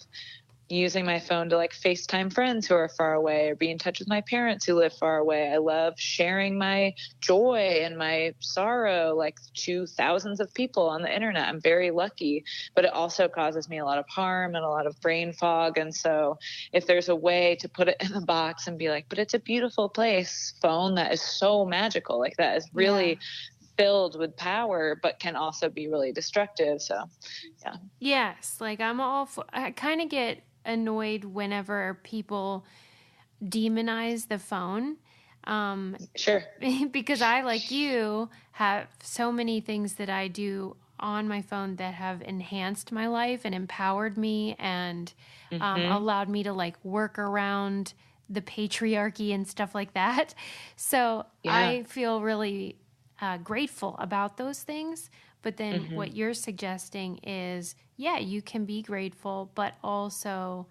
using my phone to like FaceTime friends who are far away or be in touch with my parents who live far away. I love sharing my joy and my sorrow like to thousands of people on the internet. I'm very lucky, but it also causes me a lot of harm and a lot of brain fog. And so if there's a way to put it in a box and be like, but it's a beautiful place, phone that is so magical, like that is really filled with power, but can also be really destructive. So, Yes. Like I kind of get annoyed whenever people demonize the phone. Sure. Because I, like you, have so many things that I do on my phone that have enhanced my life and empowered me and allowed me to like work around the patriarchy and stuff like that. So I feel really grateful about those things. But then what you're suggesting is, you can be grateful, but also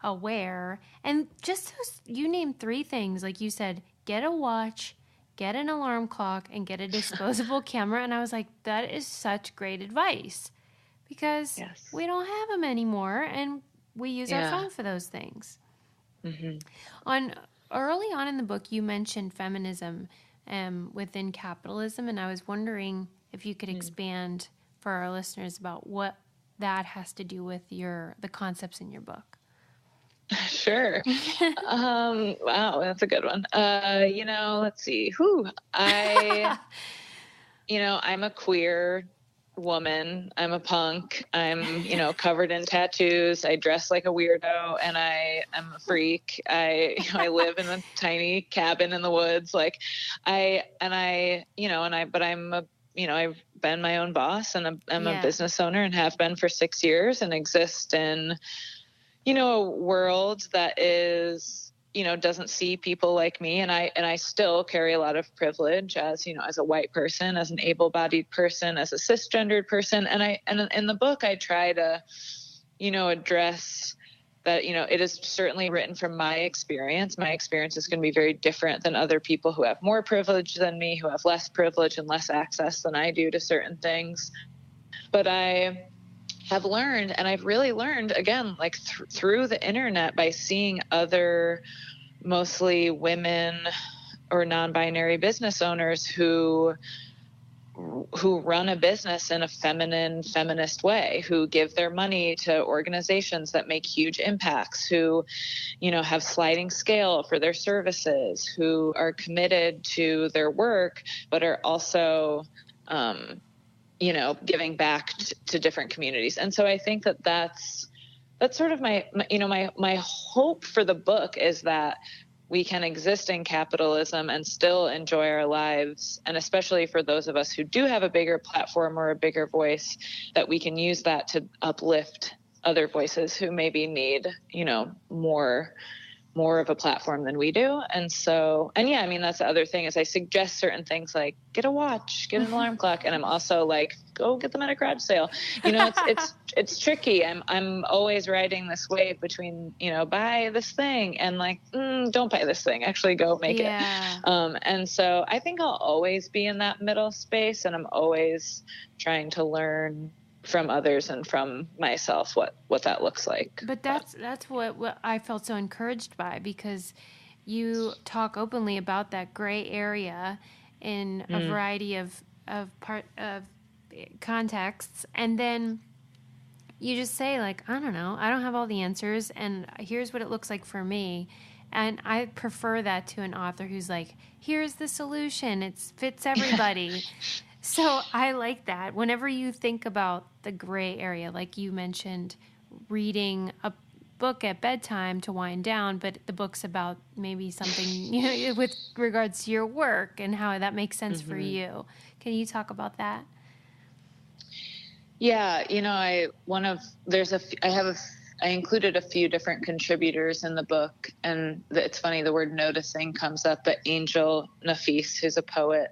aware. And just you named 3 things. Like you said, get a watch, get an alarm clock, and get a disposable camera. And I was like, that is such great advice because we don't have them anymore. And we use our phone for those things. Early on in the book, you mentioned feminism within capitalism. And I was wondering if you could expand for our listeners about what that has to do with the concepts in your book. Sure. Wow, that's a good one. Let's see. I'm a queer woman. I'm a punk. I'm, you know, covered in tattoos. I dress like a weirdo, and I am a freak. I live in a tiny cabin in the woods. Like but I'm a, you know, I've been my own boss, and I'm a business owner, and have been for 6 years, and exist in, you know, a world that is, you know, doesn't see people like me. And I still carry a lot of privilege as, you know, as a white person, as an able-bodied person, as a cisgendered person. And in the book, I try to, you know, address that, you know, it is certainly written from my experience. My experience is going to be very different than other people who have more privilege than me, who have less privilege and less access than I do to certain things. But I have learned, and I've really learned, again, like through the internet, by seeing other mostly women or non-binary business owners who run a business in a feminist way, who give their money to organizations that make huge impacts, who, you know, have sliding scale for their services, who are committed to their work, but are also, you know, giving back to different communities. And so I think that's sort of my hope for the book, is that we can exist in capitalism and still enjoy our lives. And especially for those of us who do have a bigger platform or a bigger voice, that we can use that to uplift other voices who maybe need, you know, more of a platform than we do. And so, and yeah, I mean, that's the other thing, is I suggest certain things like get a watch, get an alarm clock. And I'm also like, go get them at a garage sale. You know, it's tricky. I'm always riding this wave between, you know, buy this thing and like, don't buy this thing, actually go make it. And so I think I'll always be in that middle space, and I'm always trying to learn from others and from myself what that looks like. But that's what I felt so encouraged by, because you talk openly about that gray area in a variety of contexts, and then you just say, like, I don't know, I don't have all the answers, and here's what it looks like for me. And I prefer that to an author who's like, here's the solution, it fits everybody. So I like that. Whenever you think about the gray area, like you mentioned, reading a book at bedtime to wind down, but the book's about maybe something, you know, with regards to your work and how that makes sense for you. Can you talk about that? Yeah, you know, I included a few different contributors in the book, and it's funny, the word noticing comes up, but Angel Nafis, who's a poet,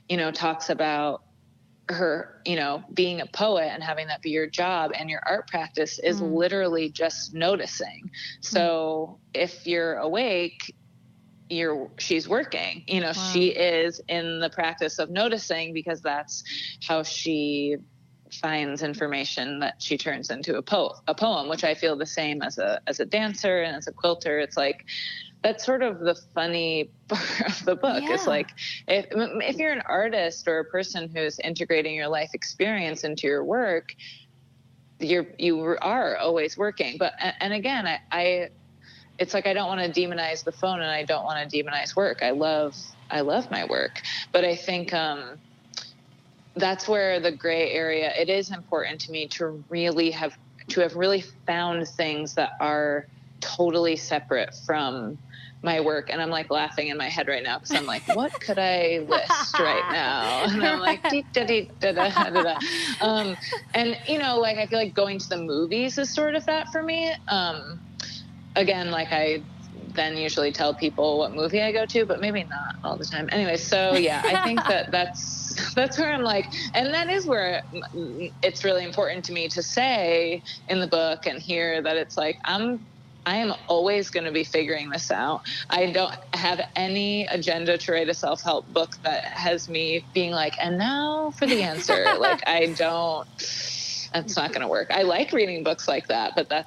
you know, talks about her, you know, being a poet and having that be your job, and your art practice is literally just noticing. So if you're awake, she's working, you know, she is in the practice of noticing, because that's how she finds information that she turns into a poem, which I feel the same as a dancer and as a quilter. It's like, that's sort of the funny part of the book. It's like, if you're an artist or a person who's integrating your life experience into your work, you are always working. But, and again, it's like, I don't want to demonize the phone, and I don't want to demonize work. I love my work, but I think, that's where the gray area, it is important to me to have really found things that are totally separate from my work. And I'm like laughing in my head right now, because I'm like, what could I list right now? And I'm like, and you know, like, I feel like going to the movies is sort of that for me. Again, like, I then usually tell people what movie I go to, but maybe not all the time. Anyway, so yeah, I think that's where I'm like, and that is where it's really important to me to say in the book and here that it's like, I am always going to be figuring this out. I don't have any agenda to write a self-help book that has me being like, and now for the answer. Like, that's not going to work. I like reading books like that, but that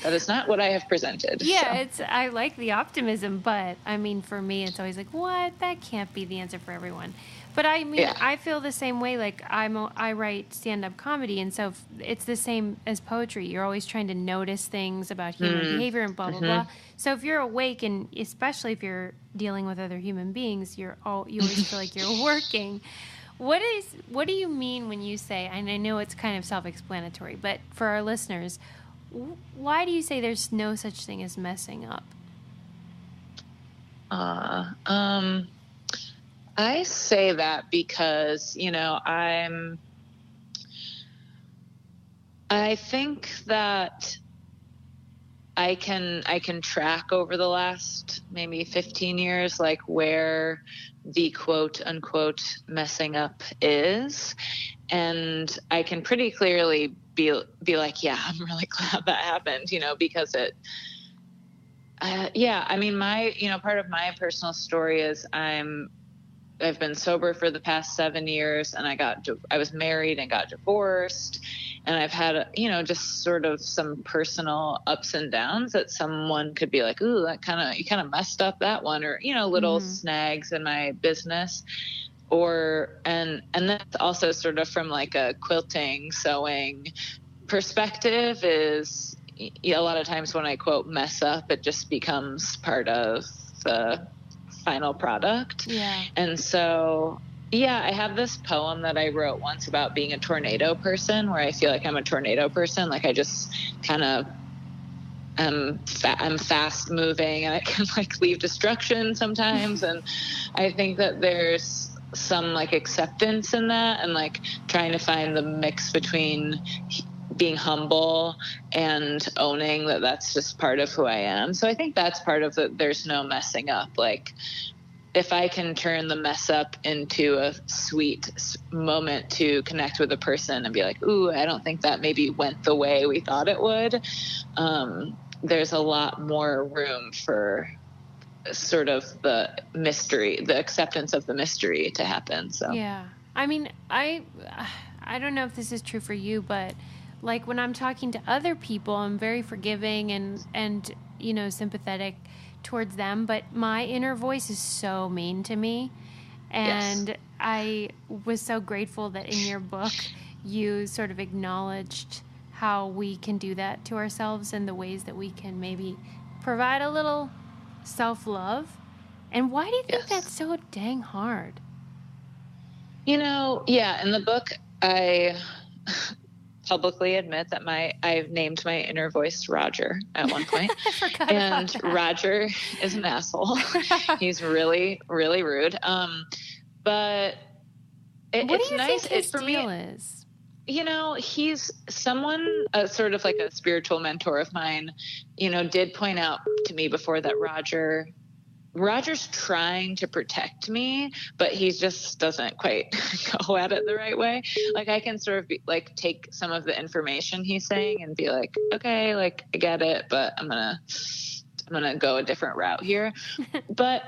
is not what I have presented. Yeah, so. I like the optimism, but I mean, for me, it's always like, what? That can't be the answer for everyone. But I mean, I feel the same way. Like, I write stand-up comedy, and so it's the same as poetry. You're always trying to notice things about human behavior and blah, blah, blah. So if you're awake, and especially if you're dealing with other human beings, you always feel like you're working. What do you mean when you say, and I know it's kind of self-explanatory, but for our listeners, why do you say there's no such thing as messing up? I say that because, I think that I can track over the last maybe 15 years, like where the quote unquote messing up is. And I can pretty clearly be like, yeah, I'm really glad that happened, because part of my personal story is I've been sober for the past 7 years, and I was married and got divorced, and I've had, just sort of some personal ups and downs that someone could be like, ooh, you kind of messed up that one, or, little snags in my business, and that's also sort of from like a quilting, sewing perspective is a lot of times when I quote mess up, it just becomes part of the final product. Yeah. And so, I have this poem that I wrote once about being a tornado person, where I feel like I'm a tornado person. Like I just kind of, I'm fast moving, and I can like leave destruction sometimes. And I think that there's some like acceptance in that, and like trying to find the mix between being humble and owning that that's just part of who I am. So I think that's part of there's no messing up. Like if I can turn the mess up into a sweet moment to connect with a person and be like, ooh, I don't think that maybe went the way we thought it would. There's a lot more room for sort of the mystery, the acceptance of the mystery to happen. So, yeah. I mean, I don't know if this is true for you, but like when I'm talking to other people, I'm very forgiving and sympathetic towards them, but my inner voice is so mean to me. And yes. I was so grateful that in your book you sort of acknowledged how we can do that to ourselves and the ways that we can maybe provide a little self-love. And why do you think that's so dang hard? In the book I publicly admit that I've named my inner voice Roger at one point. I forgot and about that. Roger is an asshole. He's really, really rude. But it's nice. Think his deal is? He's someone, sort of like a spiritual mentor of mine, did point out to me before that Roger's trying to protect me, but he just doesn't quite go at it the right way. Like I can sort of take some of the information he's saying and be like, okay, like I get it, but I'm gonna go a different route here. But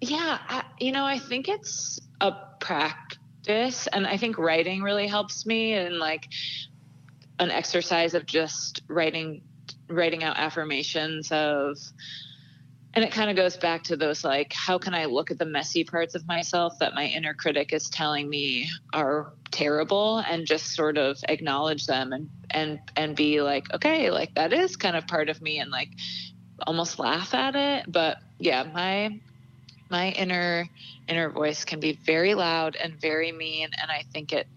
yeah, I think it's a practice, and I think writing really helps me, and like an exercise of just writing out affirmations of. And it kind of goes back to those, like, how can I look at the messy parts of myself that my inner critic is telling me are terrible, and just sort of acknowledge them and be like, okay, like that is kind of part of me, and like almost laugh at it. But yeah, my inner voice can be very loud and very mean. And I think it,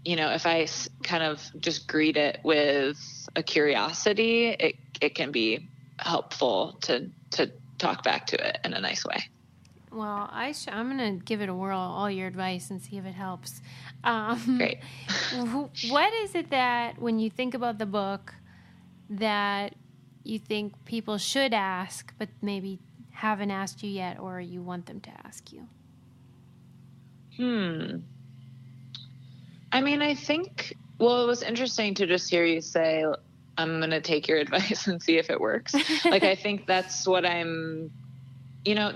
if I kind of just greet it with a curiosity, it can be helpful to talk back to it in a nice way. Well, I'm going to give it a whirl, all your advice, and see if it helps. Great. What is it that, when you think about the book, that you think people should ask, but maybe haven't asked you yet, or you want them to ask you? I mean, I think, it was interesting to just hear you say, I'm going to take your advice and see if it works. Like, I think that's what I'm,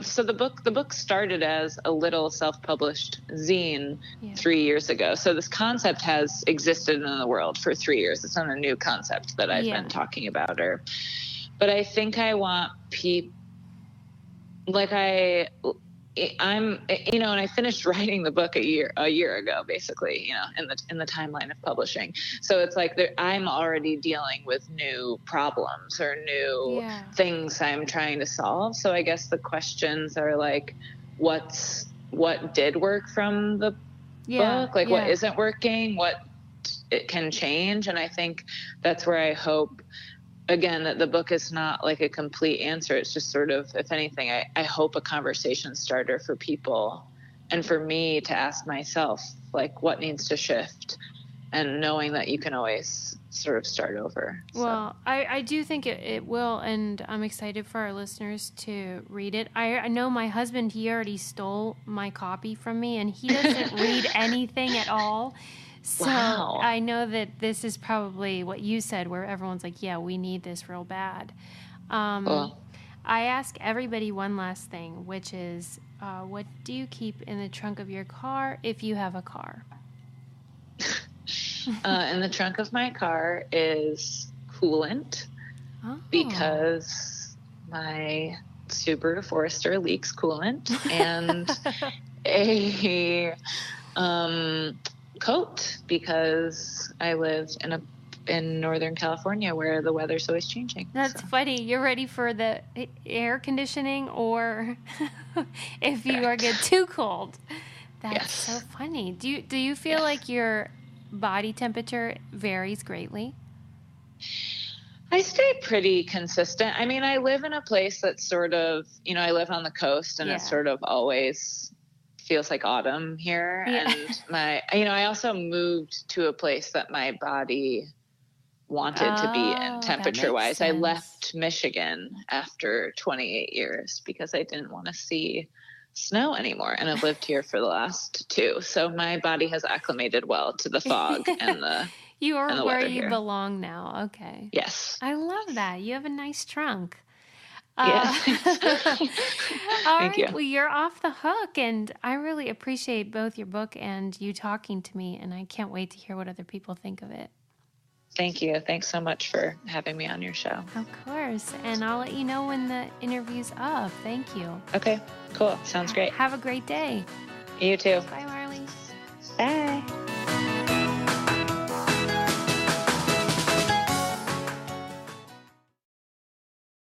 so the book started as a little self-published zine 3 years ago. So this concept has existed in the world for 3 years. It's not a new concept that I've been talking about but I think I want people, like I'm, and I finished writing the book a year ago, basically, in the timeline of publishing. So it's like I'm already dealing with new problems or new things I'm trying to solve. So I guess the questions are like, what did work from the book, like what isn't working, what it can change. And I think that's where I hope, again, that the book is not like a complete answer. It's just sort of, if anything, I hope a conversation starter for people and for me to ask myself, like, what needs to shift, and knowing that you can always sort of start over. Well, I do think it will, and I'm excited for our listeners to read it. I know my husband, he already stole my copy from me, and he doesn't read anything at all. So wow. I know that this is probably what you said, where everyone's like, yeah, we need this real bad. Cool. I ask everybody one last thing, which is, what do you keep in the trunk of your car if you have a car? In the trunk of my car is coolant because my Subaru Forester leaks coolant, and a coat because I live in Northern California where the weather's always changing. That's funny. You're ready for the air conditioning, or if you are get too cold. That's so funny. Do you feel like your body temperature varies greatly? I stay pretty consistent. I mean, I live in a place that's sort of, I live on the coast, and it sort of always feels like autumn here. And I also moved to a place that my body wanted to be in temperature wise. I left Michigan after 28 years because I didn't want to see snow anymore, and I've lived here for the last 2, so my body has acclimated well to the fog and the you are and the where weather you here. belong now. Okay. Yes, I love that. You have a nice trunk. Yeah. All Thank right. you. Well, you're off the hook, and I really appreciate both your book and you talking to me, and I can't wait to hear what other people think of it. Thank you. Thanks so much for having me on your show. Of course. And I'll let you know when the interview's up. Thank you. Okay, cool. Sounds great. Have a great day. You too. Bye, Marley. Bye.